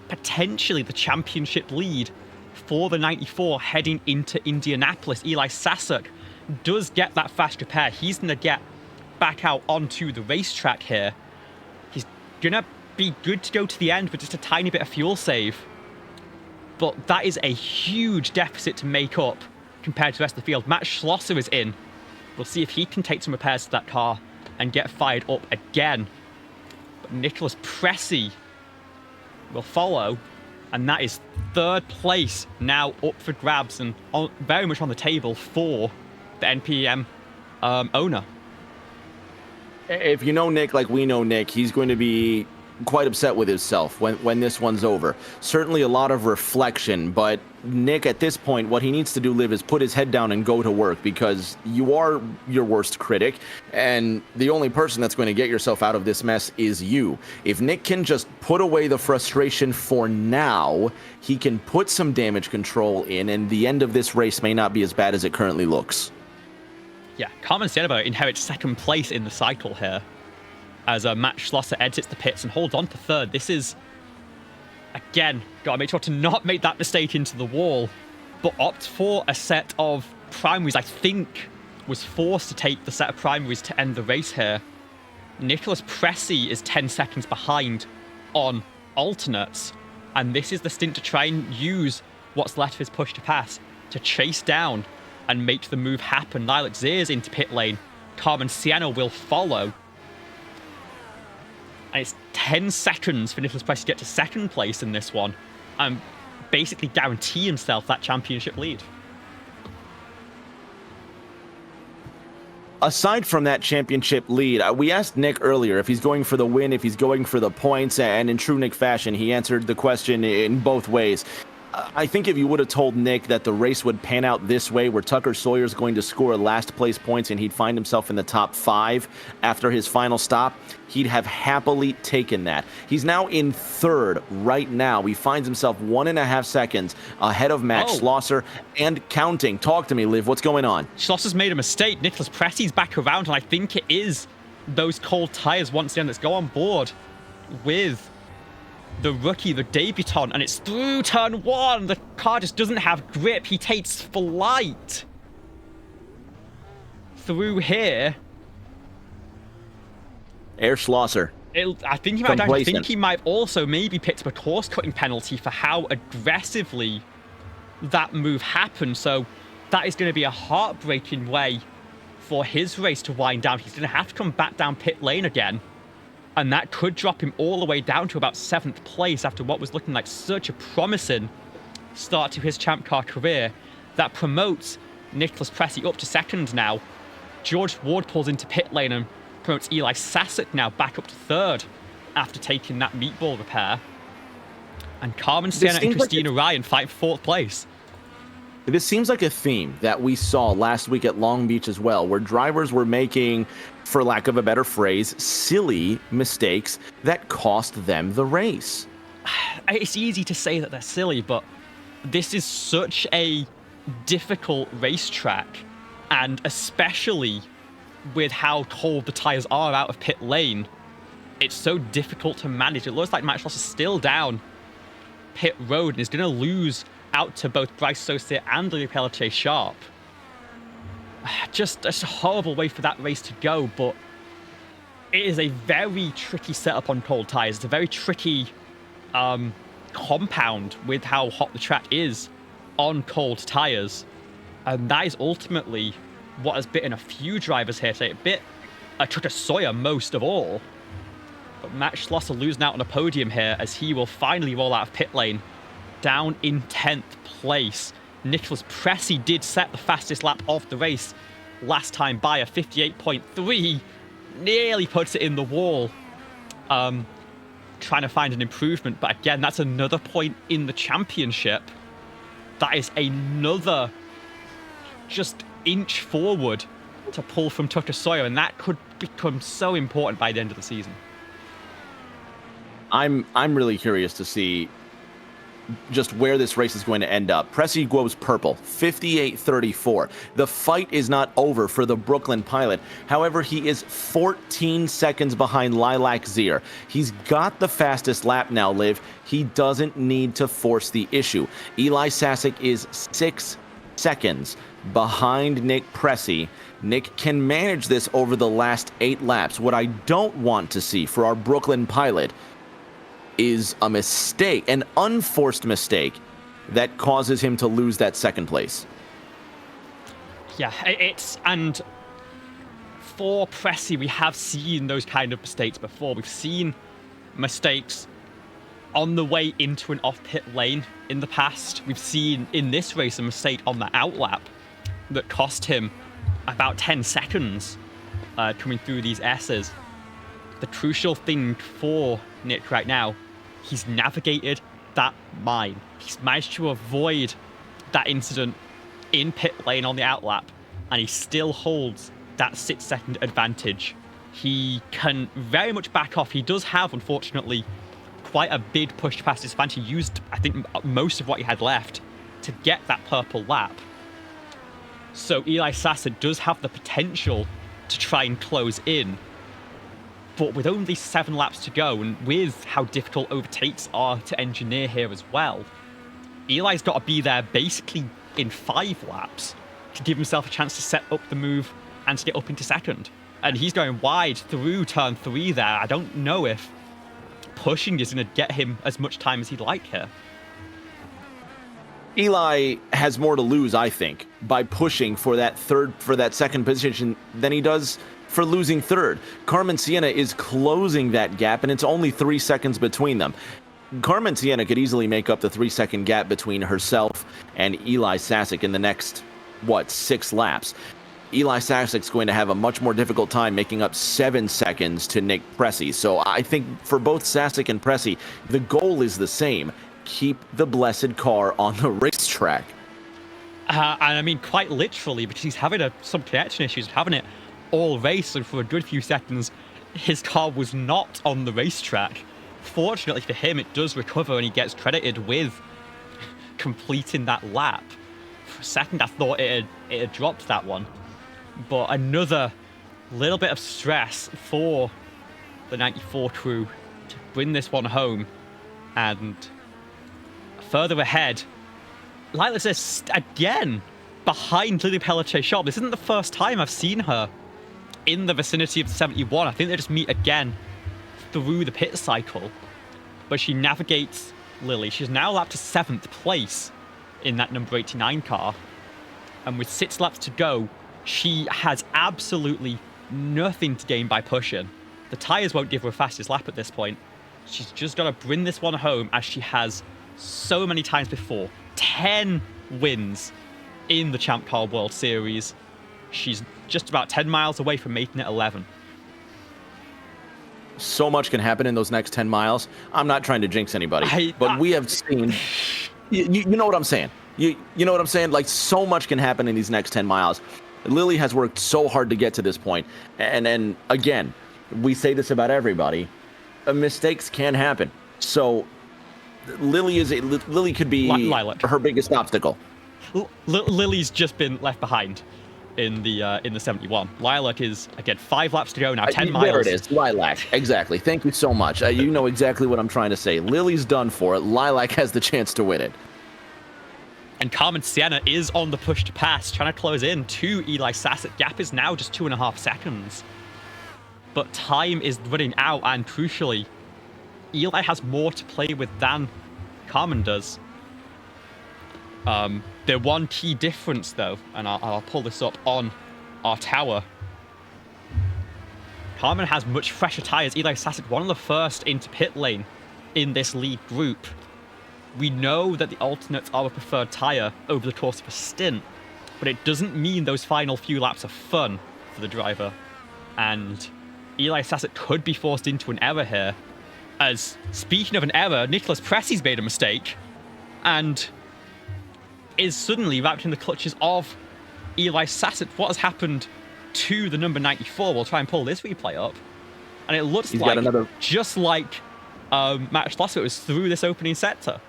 [SPEAKER 2] potentially the championship lead for the 94 heading into Indianapolis. Eli Sasek does get that fast repair. He's going to get back out onto the racetrack here. He's going to be good to go to the end with just a tiny bit of fuel save. But that is a huge deficit to make up compared to the rest of the field. Matt Schlosser is in. We'll see if he can take some repairs to that car and get fired up again. But Nicholas Pressey will follow. And that is 3rd place now up for grabs and very much on the table for the NPM owner.
[SPEAKER 1] If you know Nick like we know Nick, he's going to be quite upset with himself when this one's over. Certainly a lot of reflection, but Nick, at this point, what he needs to do, Liv, is put his head down and go to work, because you are your worst critic, and the only person that's going to get yourself out of this mess is you. If Nick can just put away the frustration for now, he can put some damage control in, and the end of this race may not be as bad as it currently looks.
[SPEAKER 2] Yeah, Commentator inherits 2nd place in the cycle here, as Matt Schlosser exits the pits and holds on to 3rd. This is, again, got to make sure to not make that mistake into the wall, but opt for a set of primaries. I think was forced to take the set of primaries to end the race here. Nicholas Pressey is 10 seconds behind on alternates, and this is the stint to try and use what's left of his push to pass to chase down and make the move happen. Lilac Zeers into pit lane. Carmen Sienna will follow. And it's 10 seconds for Nicholas Pressey to get to 2nd place in this one and basically guarantee himself that championship lead.
[SPEAKER 1] Aside from that championship lead, we asked Nick earlier if he's going for the win, if he's going for the points, and in true Nick fashion, he answered the question in both ways. I think if you would have told Nick that the race would pan out this way, where Tucker Sawyer's going to score last place points and he'd find himself in the top 5 after his final stop, he'd have happily taken that. He's now in 3rd right now. He finds himself 1.5 seconds ahead of Matt Schlosser and counting. Talk to me, Liv. What's going on?
[SPEAKER 2] Schlosser's made a mistake. Nicholas Pressey's back around, and I think it is those cold tires once again. Let's go on board with the rookie, the debutant, and it's through turn 1. The car just doesn't have grip. He takes flight through here.
[SPEAKER 1] Air Schlosser.
[SPEAKER 2] I think he might also maybe picked up a course cutting penalty for how aggressively that move happened. So that is going to be a heartbreaking way for his race to wind down. He's going to have to come back down pit lane again. And that could drop him all the way down to about 7th place after what was looking like such a promising start to his Champ Car career. That promotes Nicholas Pressey up to 2nd now. George Ward pulls into pit lane and promotes Eli Sasek now back up to 3rd after taking that meatball repair. And Carmen Sienna and Christina Ryan fight for 4th place.
[SPEAKER 1] This seems like a theme that we saw last week at Long Beach as well, where drivers were making, for lack of a better phrase, silly mistakes that cost them the race.
[SPEAKER 2] It's easy to say that they're silly, but this is such a difficult racetrack, and especially with how cold the tires are out of pit lane, it's so difficult to manage. It looks like Matt Schlosser is still down pit road and is going to lose out to both Bryce Saucier and Louis Pelletier Sharp. Just a horrible way for that race to go, but it is a very tricky setup on cold tires. It's a very tricky compound with how hot the track is on cold tires. And that is ultimately what has bitten a few drivers here today. It bit Chuta Sawyer most of all. But Matt Schlosser losing out on a podium here as he will finally roll out of pit lane down in 10th place. Nicholas Pressey did set the fastest lap of the race last time by a 58.3. Nearly puts it in the wall. Trying to find an improvement, but again, that's another point in the championship. That is another just inch forward to pull from Tucker Sawyer, and that could become so important by the end of the season.
[SPEAKER 1] I'm really curious to see just where this race is going to end up. Pressey goes purple, 58.34. The fight is not over for the Brooklyn pilot. However, he is 14 seconds behind Lilac Zier. He's got the fastest lap now, Liv. He doesn't need to force the issue. Eli Sasek is 6 seconds behind Nick Pressey. Nick can manage this over the last 8 laps. What I don't want to see for our Brooklyn pilot is a mistake, an unforced mistake that causes him to lose that second place.
[SPEAKER 2] Yeah, and for Pressey, we have seen those kind of mistakes before. We've seen mistakes on the way into an off-pit lane in the past. We've seen in this race a mistake on the outlap that cost him about 10 seconds coming through these S's. The crucial thing for Nick right now, he's navigated that mine. He's managed to avoid that incident in pit lane on the outlap, and he still holds that 6-second advantage. He can very much back off. He does have, unfortunately, quite a big push past his advantage. He used, I think, most of what he had left to get that purple lap. So Eli Sasser does have the potential to try and close in. But with only 7 laps to go, and with how difficult overtakes are to engineer here as well, Eli's got to be there basically in 5 laps to give himself a chance to set up the move and to get up into second. And he's going wide through turn 3 there. I don't know if pushing is going to get him as much time as he'd like here.
[SPEAKER 1] Eli has more to lose, I think, by pushing for that second position than he does for losing third. Carmen Sienna is closing that gap, and it's only 3 seconds between them. Carmen Sienna could easily make up the 3-second gap between herself and Eli Sasek in the next, 6 laps. Eli Sasek's going to have a much more difficult time making up 7 seconds to Nick Pressey. So I think for both Sasek and Pressey, the goal is the same. Keep the blessed car on the racetrack.
[SPEAKER 2] And I mean, quite literally, because he's having some connection issues, having it all race, and for a good few seconds, his car was not on the racetrack. Fortunately for him, it does recover, and he gets credited with completing that lap. For a second, I thought it had dropped that one. But another little bit of stress for the 94 crew to bring this one home. And further ahead, Lila says again behind Lily Pelletier-Sharp. This isn't the first time I've seen her in the vicinity of 71. I think they just meet again through the pit cycle. But she navigates Lily. She's now lapped to 7th place in that number 89 car. And with 6 laps to go, she has absolutely nothing to gain by pushing. The tyres won't give her a fastest lap at this point. She's just got to bring this one home, as she has so many times before. 10 wins in the Champ Car World Series. She's just about 10 miles away from making it 11.
[SPEAKER 1] So much can happen in those next 10 miles. I'm not trying to jinx anybody, but we have seen... You know what I'm saying? You know what I'm saying? Like, so much can happen in these next 10 miles. Lily has worked so hard to get to this point. And again, we say this about everybody. Mistakes can happen. So Lily could be her biggest obstacle.
[SPEAKER 2] Lily's just been left behind in the 71. Lilac is, again, 5 laps to go now, 10 miles.
[SPEAKER 1] There it is, Lilac. Exactly. Thank you so much. You know exactly what I'm trying to say. Lily's done for it. Lilac has the chance to win it.
[SPEAKER 2] And Carmen Sienna is on the push to pass, trying to close in to Eli Sasset. Gap is now just 2.5 seconds. But time is running out, and crucially, Eli has more to play with than Carmen does. The one key difference, though, and I'll pull this up on our tower. Carmen has much fresher tyres. Eli Sasek, one of the first into pit lane in this lead group. We know that the alternates are a preferred tyre over the course of a stint, but it doesn't mean those final few laps are fun for the driver. And Eli Sasek could be forced into an error here. As, speaking of an error, Nicholas Pressi's made a mistake and is suddenly wrapped in the clutches of Eli Sasek. What has happened to the number 94? We'll try and pull this replay up. And it looks like, just like Matt Schlosser, it was through this opening sector.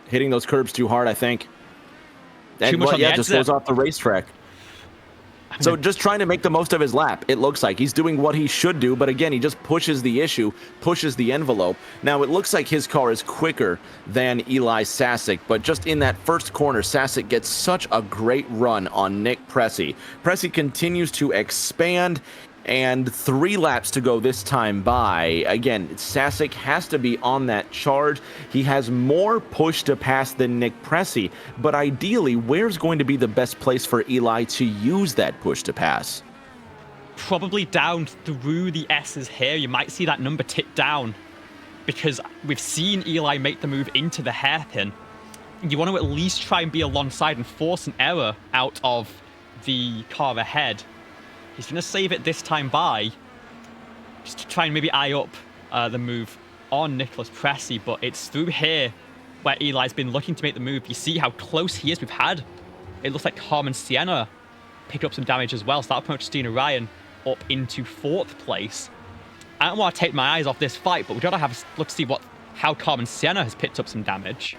[SPEAKER 1] Hitting those curbs too hard, I think. And
[SPEAKER 2] much on the edge
[SPEAKER 1] just
[SPEAKER 2] there.
[SPEAKER 1] goes off the racetrack. So just trying to make the most of his lap. It looks like he's doing what he should do, but again, he just pushes the issue, pushes the envelope. Now, it looks like his car is quicker than Eli Sasek, but just in that first corner, Sasek gets such a great run on Nick Pressey. Pressey continues to expand, and 3 laps to go this time by. Again, Sasek has to be on that charge. He has more push to pass than Nick Pressey, but ideally, where's going to be the best place for Eli to use that push to pass?
[SPEAKER 2] Probably down through the S's here. You might see that number tip down because we've seen Eli make the move into the hairpin. You want to at least try and be alongside and force an error out of the car ahead. He's going to save it this time by, just to try and maybe eye up the move on Nicholas Pressey, but it's through here where Eli's been looking to make the move. You see how close he is. We've had, it looks like Carmen Sienna picked up some damage as well, so that'll promote Christina Ryan up into 4th place. I don't want to take my eyes off this fight, but we've got to have a look to see how Carmen Sienna has picked up some damage.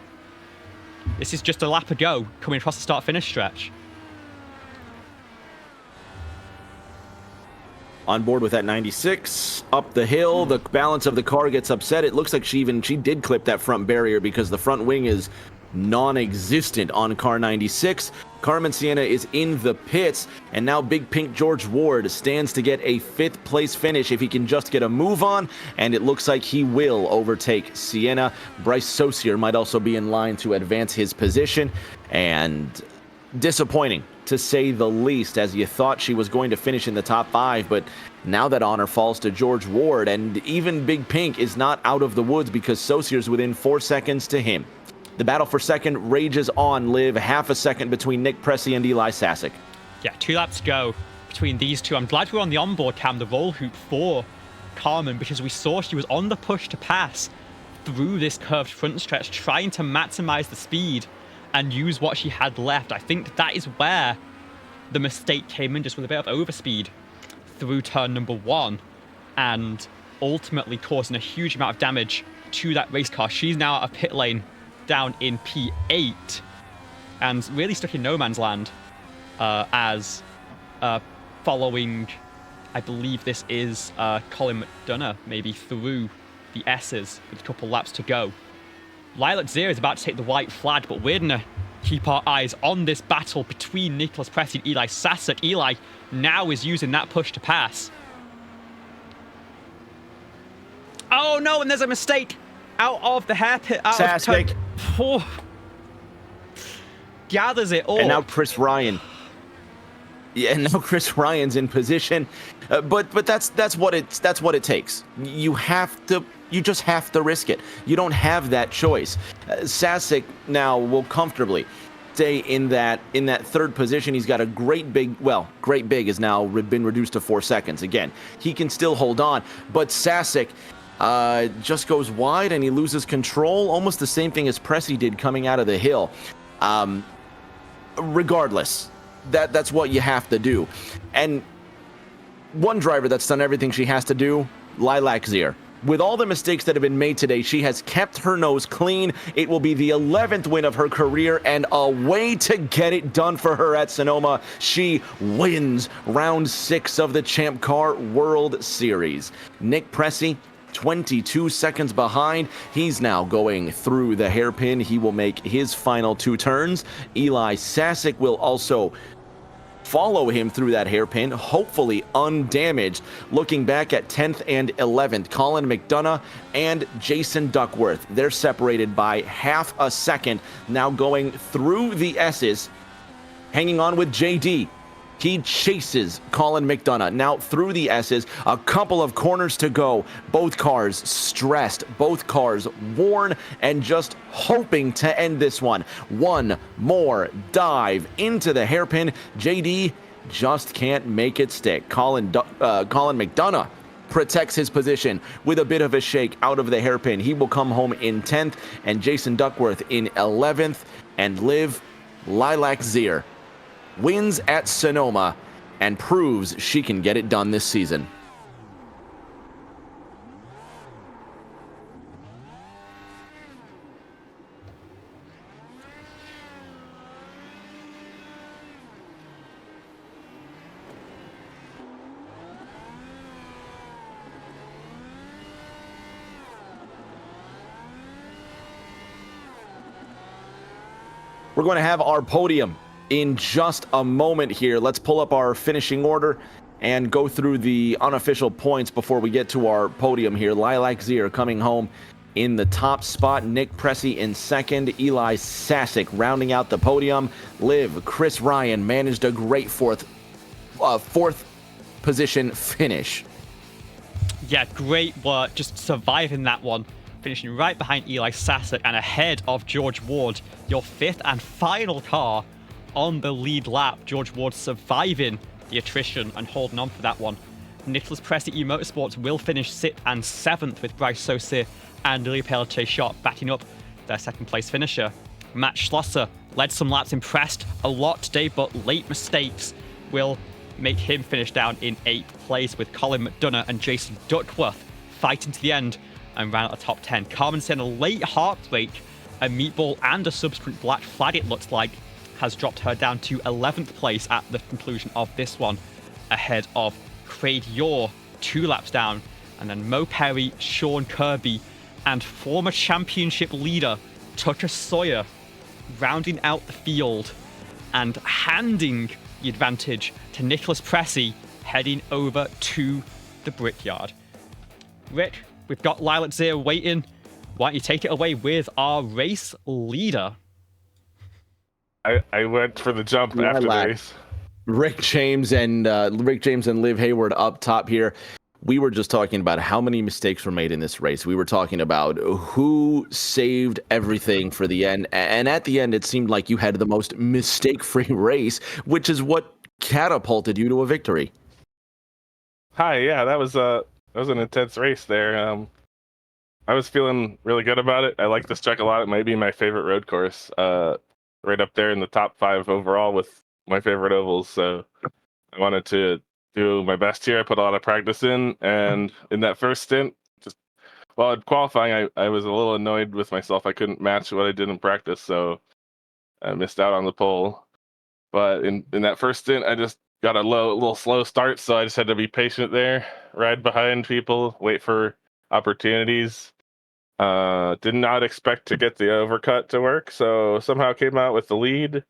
[SPEAKER 2] This is just a lap ago, coming across the start-finish stretch.
[SPEAKER 1] On board with that 96, up the hill, the balance of the car gets upset. It looks like she did clip that front barrier because the front wing is non-existent on car 96. Carmen Sienna is in the pits, and now Big Pink George Ward stands to get a 5th place finish if he can just get a move on, and it looks like he will overtake Sienna. Bryce Saucier might also be in line to advance his position, and disappointing to say the least, as you thought she was going to finish in the top 5, but now that honor falls to George Ward, and even Big Pink is not out of the woods because Saucier's within 4 seconds to him. The battle for second rages on, Liv. Half a second between Nick Pressey and Eli Sasek.
[SPEAKER 2] Yeah, 2 laps to go between these two. I'm glad we're on the onboard cam, the roll hoop for Carmen, because we saw she was on the push to pass through this curved front stretch, trying to maximize the speed and use what she had left. I think that is where the mistake came in, just with a bit of overspeed through turn number 1 and ultimately causing a huge amount of damage to that race car. She's now out of pit lane down in P8 and really stuck in no man's land as following, I believe this is Colin McDonough, maybe through the S's with a couple laps to go. Lilac Zero is about to take the white flag, but we're going to keep our eyes on this battle between Nicholas Pressey and Eli Sasek. Eli now is using that push to pass. Oh no, and there's a mistake out of the hairpin.
[SPEAKER 1] Sasek.
[SPEAKER 2] Gathers it all.
[SPEAKER 1] And now Chris Ryan. Yeah, and now Chris Ryan's in position. But that's what it takes. You just have to risk it. You don't have that choice. Sasek now will comfortably stay in that 3rd position. He's got a great big has now been reduced to 4 seconds. Again, he can still hold on, but Sasek just goes wide and he loses control. Almost the same thing as Pressey did coming out of the hill. Regardless, that's what you have to do. And one driver that's done everything she has to do, Lilac Zier. With all the mistakes that have been made today, she has kept her nose clean. It will be the 11th win of her career and a way to get it done for her at Sonoma. She wins round 6 of the Champ Car World Series. Nick Pressey, 22 seconds behind. He's now going through the hairpin. He will make his final 2 turns. Eli Sasek will also follow him through that hairpin, hopefully undamaged. Looking back at 10th and 11th, Colin McDonough and Jason Duckworth. They're separated by half a second, now going through the S's, hanging on with JD. He chases Colin McDonough now through the S's. A couple of corners to go. Both cars stressed, both cars worn, and just hoping to end this one. One more dive into the hairpin. JD just can't make it stick. Colin McDonough protects his position with a bit of a shake out of the hairpin. He will come home in 10th, and Jason Duckworth in 11th, and Lilac Zier wins at Sonoma and proves she can get it done this season. We're going to have our podium in just a moment here. Let's pull up our finishing order and go through the unofficial points before we get to our podium here. Lilac Zier coming home in the top spot. Nick Pressey in second. Eli Sasick rounding out the podium. Chris Ryan managed a great fourth position finish.
[SPEAKER 2] Yeah, great work. Just surviving that one. Finishing right behind Eli Sasick and ahead of George Ward. Your fifth and final car on the lead lap. George Ward surviving the attrition and holding on for that one. Nicholas Pressey Motorsports will finish 6th and 7th with Bryce Saucier and Louis Pelletier-Shot backing up their second place finisher. Matt Schlosser led some laps, impressed a lot today, but late mistakes will make him finish down in 8th place, with Colin McDonough and Jason Duckworth fighting to the end and round out the top 10. Carmen Sen, a late heartbreak, a meatball and a subsequent black flag, it looks like, has dropped her down to 11th place at the conclusion of this one, ahead of Craig Yore 2 laps down, and then Mo Perry, Sean Kirby, and former championship leader Tucker Sawyer rounding out the field and handing the advantage to Nicholas Pressey heading over to the Brickyard. Rick, we've got Lilac Zier waiting. Why don't you take it away with our race leader?
[SPEAKER 4] I went for the jump after the race.
[SPEAKER 1] Rick James and Liv Hayward up top here. We were just talking about how many mistakes were made in this race. We were talking about who saved everything for the end. And at the end, it seemed like you had the most mistake-free race, which is what catapulted you to a victory.
[SPEAKER 4] Hi, yeah, that was an intense race there. I was feeling really good about it. I like this track a lot. It might be my favorite road course. Right up there in the top 5 overall with my favorite ovals. So I wanted to do my best here. I put a lot of practice in, and in that first stint, in qualifying, I was a little annoyed with myself. I couldn't match what I did in practice, so I missed out on the pole. But in that first stint, I just got a little slow start, so I just had to be patient there, ride behind people, wait for opportunities. Did not expect to get the overcut to work, so somehow came out with the lead.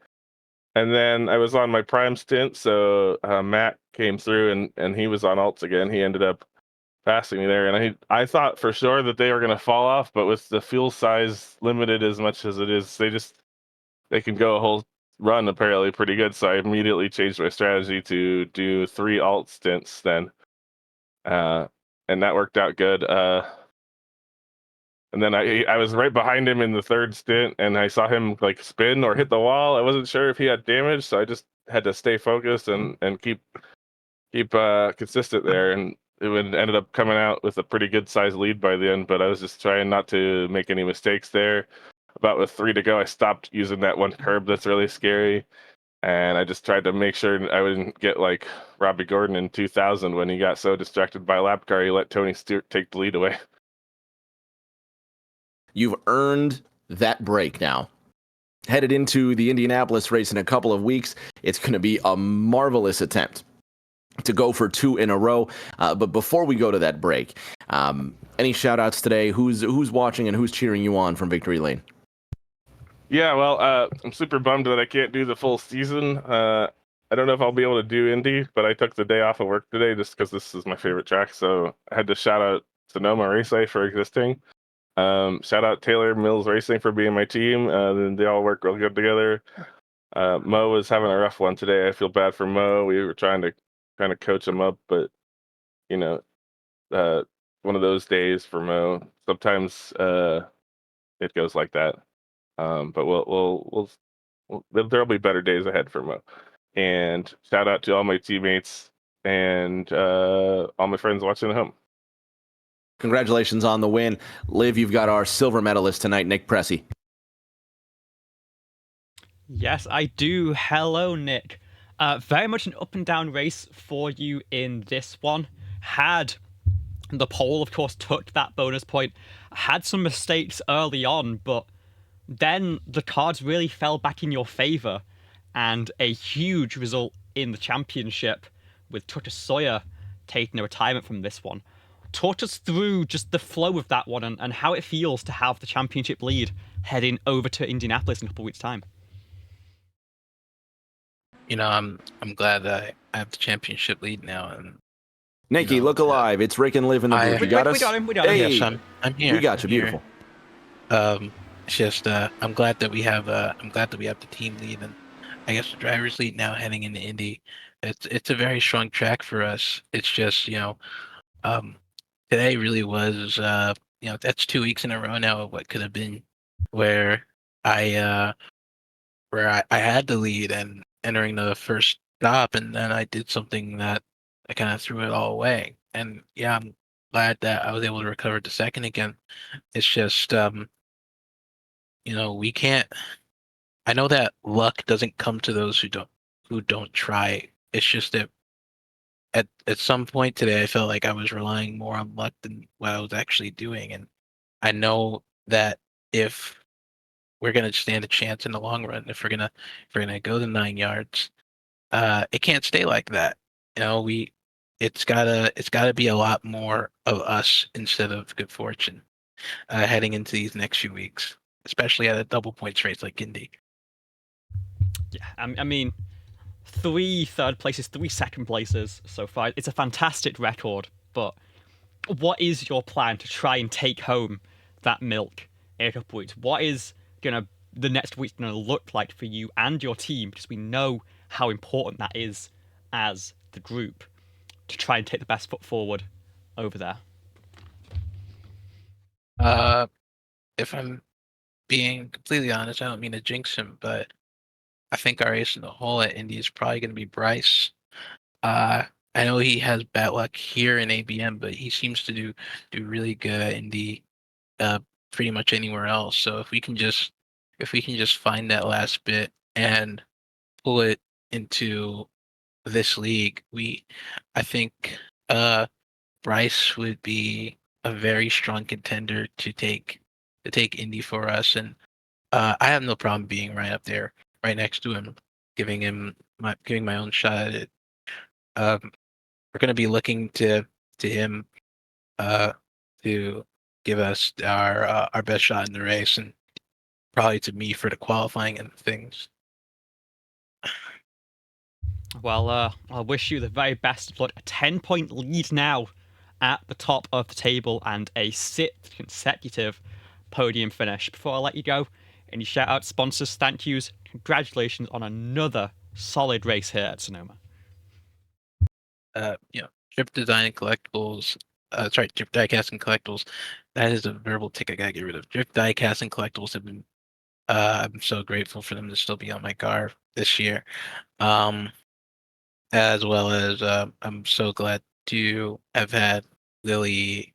[SPEAKER 4] And then I was on my prime stint, so Matt came through and he was on alts again. He ended up passing me there, and I thought for sure that they were going to fall off, but with the fuel size limited as much as it is, they can go a whole run apparently pretty good. So I immediately changed my strategy to do 3 alt stints then, and that worked out good. And then I was right behind him in the third stint, and I saw him like spin or hit the wall. I wasn't sure if he had damage, so I just had to stay focused and keep consistent there. And it ended up coming out with a pretty good size lead by the end. But I was just trying not to make any mistakes there. About with 3 to go, I stopped using that one curb that's really scary, and I just tried to make sure I wouldn't get like Robbie Gordon in 2000 when he got so distracted by a lap car he let Tony Stewart take the lead away.
[SPEAKER 1] You've earned that break now. Headed into the Indianapolis race in a couple of weeks, it's going to be a marvelous attempt to go for 2 in a row. But before we go to that break, any shout-outs today? Who's watching and who's cheering you on from Victory Lane?
[SPEAKER 4] Yeah, well, I'm super bummed that I can't do the full season. I don't know if I'll be able to do Indy, but I took the day off of work today just because this is my favorite track. So I had to shout out Sonoma Raceway for existing. Shout out Taylor Mills Racing for being my team. They all work real good together. Mo was having a rough one today. I feel bad for Mo. We were trying to coach him up, but you know, uh, one of those days for Mo. Sometimes it goes like that. But there'll be better days ahead for Mo. And shout out to all my teammates and all my friends watching at home.
[SPEAKER 1] Congratulations on the win. Liv, you've got our silver medalist tonight, Nick Pressey.
[SPEAKER 2] Yes, I do. Hello, Nick. Very much an up and down race for you in this one. Had the pole, of course, took that bonus point. Had some mistakes early on, but then the cards really fell back in your favour, and a huge result in the championship with Tucker Sawyer taking a retirement from this one. Talk us through just the flow of that one and how it feels to have the championship lead heading over to Indianapolis in a couple of weeks' time.
[SPEAKER 3] I'm glad that I have the championship lead now, and
[SPEAKER 1] Nikki, look alive. It's Rick and Liv in the booth. You got us?
[SPEAKER 2] We got him. We got him.
[SPEAKER 1] Hey,
[SPEAKER 3] yes, I'm here.
[SPEAKER 1] we got you.
[SPEAKER 3] I'm here.
[SPEAKER 1] Beautiful.
[SPEAKER 3] It's just I'm glad that we have the team lead and I guess the driver's lead now heading into Indy. It's a very strong track for us. It's just today really was that's 2 weeks in a row now of what could have been where I had the lead and entering the first stop, and then I did something that I kind of threw it all away. And yeah, I'm glad that I was able to recover to second again. It's just we can't. I know that luck doesn't come to those who don't try. It's just that at some point today, I felt like I was relying more on luck than what I was actually doing, and I know that if we're gonna stand a chance in the long run, if we're gonna go the 9 yards, it can't stay like that. It's gotta be a lot more of us instead of good fortune heading into these next few weeks, especially at a double points race like Indy.
[SPEAKER 2] Yeah, I mean, 3 third places, 3 second places so far. It's a fantastic record, but what is your plan to try and take home that milk in a couple weeks? What is the next week gonna look like for you and your team? Because we know how important that is as the group to try and take the best foot forward over there.
[SPEAKER 3] If I'm being completely honest, I don't mean to jinx him, but I think our ace in the hole at Indy is probably going to be Bryce. I know he has bad luck here in ABN, but he seems to do really good at Indy, pretty much anywhere else. So if we can just find that last bit and pull it into this league, I think Bryce would be a very strong contender to take Indy for us, and I have no problem being right up there, right next to him, giving my own shot at it. We're going to be looking to him to give us our best shot in the race, and probably to me for the qualifying and things.
[SPEAKER 2] Well, I wish you the very best of luck. A 10-point lead now at the top of the table and a 6th consecutive podium finish. Before I let you go, any shout out sponsors, thank yous, congratulations on another solid race here at Sonoma.
[SPEAKER 3] Drip Design and Collectibles. Drip Diecast and Collectibles. That is a verbal tick I gotta get rid of. Drip Diecast and Collectibles have been. I'm so grateful for them to still be on my car this year. As well as I'm so glad to have had Lily,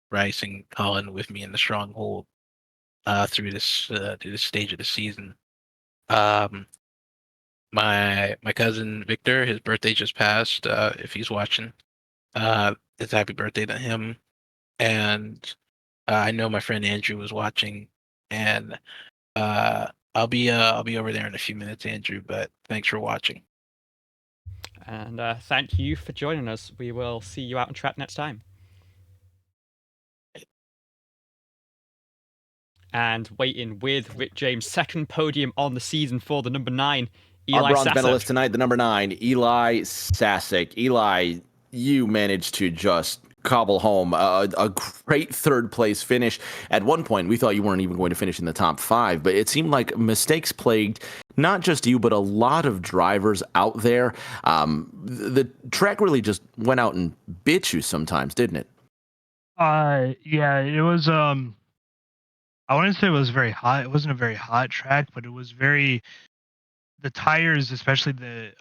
[SPEAKER 3] Bryce, and Colin with me in the stronghold through this stage of the season. My cousin Victor, his birthday just passed. If he's watching, it's happy birthday to him. And I know my friend Andrew was watching, and I'll be over there in a few minutes, Andrew. But thanks for watching.
[SPEAKER 2] And thank you for joining us. We will see you out on track next time. And waiting with Rick James' second podium on the season for the number 9
[SPEAKER 1] Our
[SPEAKER 2] Eli
[SPEAKER 1] bronze
[SPEAKER 2] Sasek.
[SPEAKER 1] medalist tonight, the number 9, Eli Sasek. Eli, you managed to just cobble home a great third place finish. At one point, we thought you weren't even going to finish in the top 5, but it seemed like mistakes plagued not just you, but a lot of drivers out there. The track really just went out and bit you sometimes, didn't it?
[SPEAKER 5] Yeah, it was I wouldn't say it was very hot. It wasn't a very hot track, but it was very the tires, especially the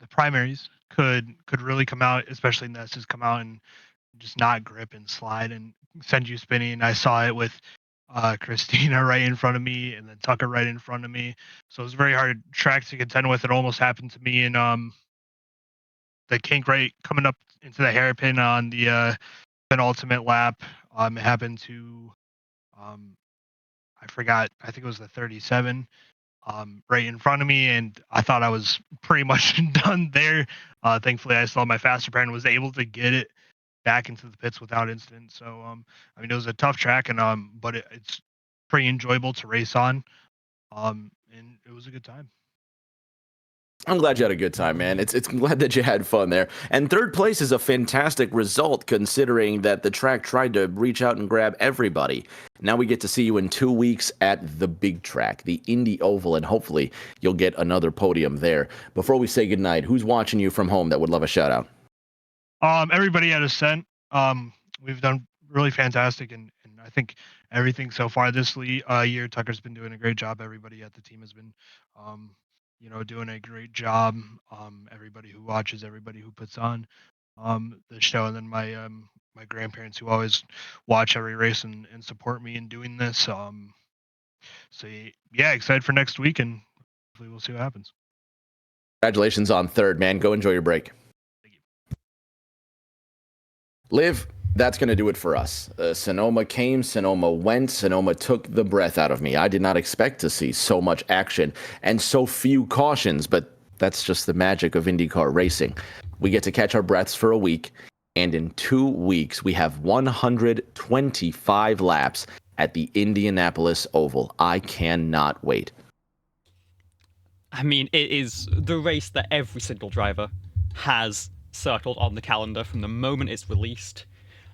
[SPEAKER 5] primaries could really come out, especially in the S's, come out and just not grip and slide and send you spinning. I saw it with Christina right in front of me and then Tucker right in front of me. So it was a very hard track to contend with. It almost happened to me in the kink right coming up into the hairpin on the penultimate lap. It happened to I forgot, I think it was the 37 right in front of me, and I thought I was pretty much done there. Thankfully, I saw my faster pair and was able to get it back into the pits without incident. So, I mean, it was a tough track, and but it's pretty enjoyable to race on, and it was a good time.
[SPEAKER 1] I'm glad you had a good time, man. It's glad that you had fun there. And third place is a fantastic result considering that the track tried to reach out and grab everybody. Now we get to see you in 2 weeks at the big track, the Indy Oval, and hopefully you'll get another podium there. Before we say goodnight, who's watching you from home that would love a shout out?
[SPEAKER 5] Everybody at Ascent. We've done really fantastic, and I think everything so far this year, Tucker's been doing a great job. Everybody at the team has been doing a great job. Everybody who watches, everybody who puts on the show, and then my grandparents who always watch every race and support me in doing this. So yeah, excited for next week, and hopefully we'll see what happens.
[SPEAKER 1] Congratulations on third, man. Go enjoy your break.
[SPEAKER 5] Thank you.
[SPEAKER 1] Liv, that's going to do it for us. Sonoma came, Sonoma went, Sonoma took the breath out of me. I did not expect to see so much action and so few cautions, but that's just the magic of IndyCar racing. We get to catch our breaths for a week, and in 2 weeks, we have 125 laps at the Indianapolis Oval. I cannot wait.
[SPEAKER 2] I mean, it is the race that every single driver has circled on the calendar from the moment it's released.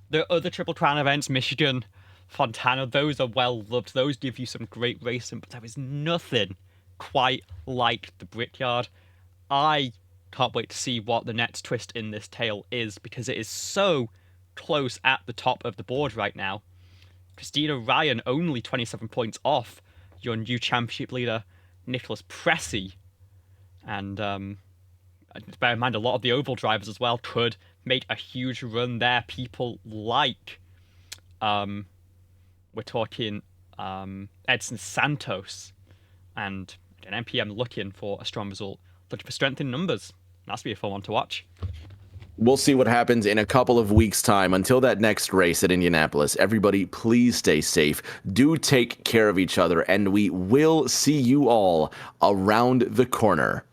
[SPEAKER 2] The other Triple Crown events, Michigan, Fontana, those are well loved. Those give you some great racing, but there is nothing quite like the Brickyard. I can't wait to see what the next twist in this tale is, because it is so close at the top of the board right now. Christina Ryan only 27 points off your new championship leader, Nicholas Pressey. And bear in mind, a lot of the oval drivers as well could make a huge run there. People like, we're talking Edson Santos and an MPM looking for a strong result, looking for strength in numbers. That's be a fun one to watch.
[SPEAKER 1] We'll see what happens in a couple of weeks' time. Until that next race at Indianapolis, everybody please stay safe. Do take care of each other, and we will see you all around the corner.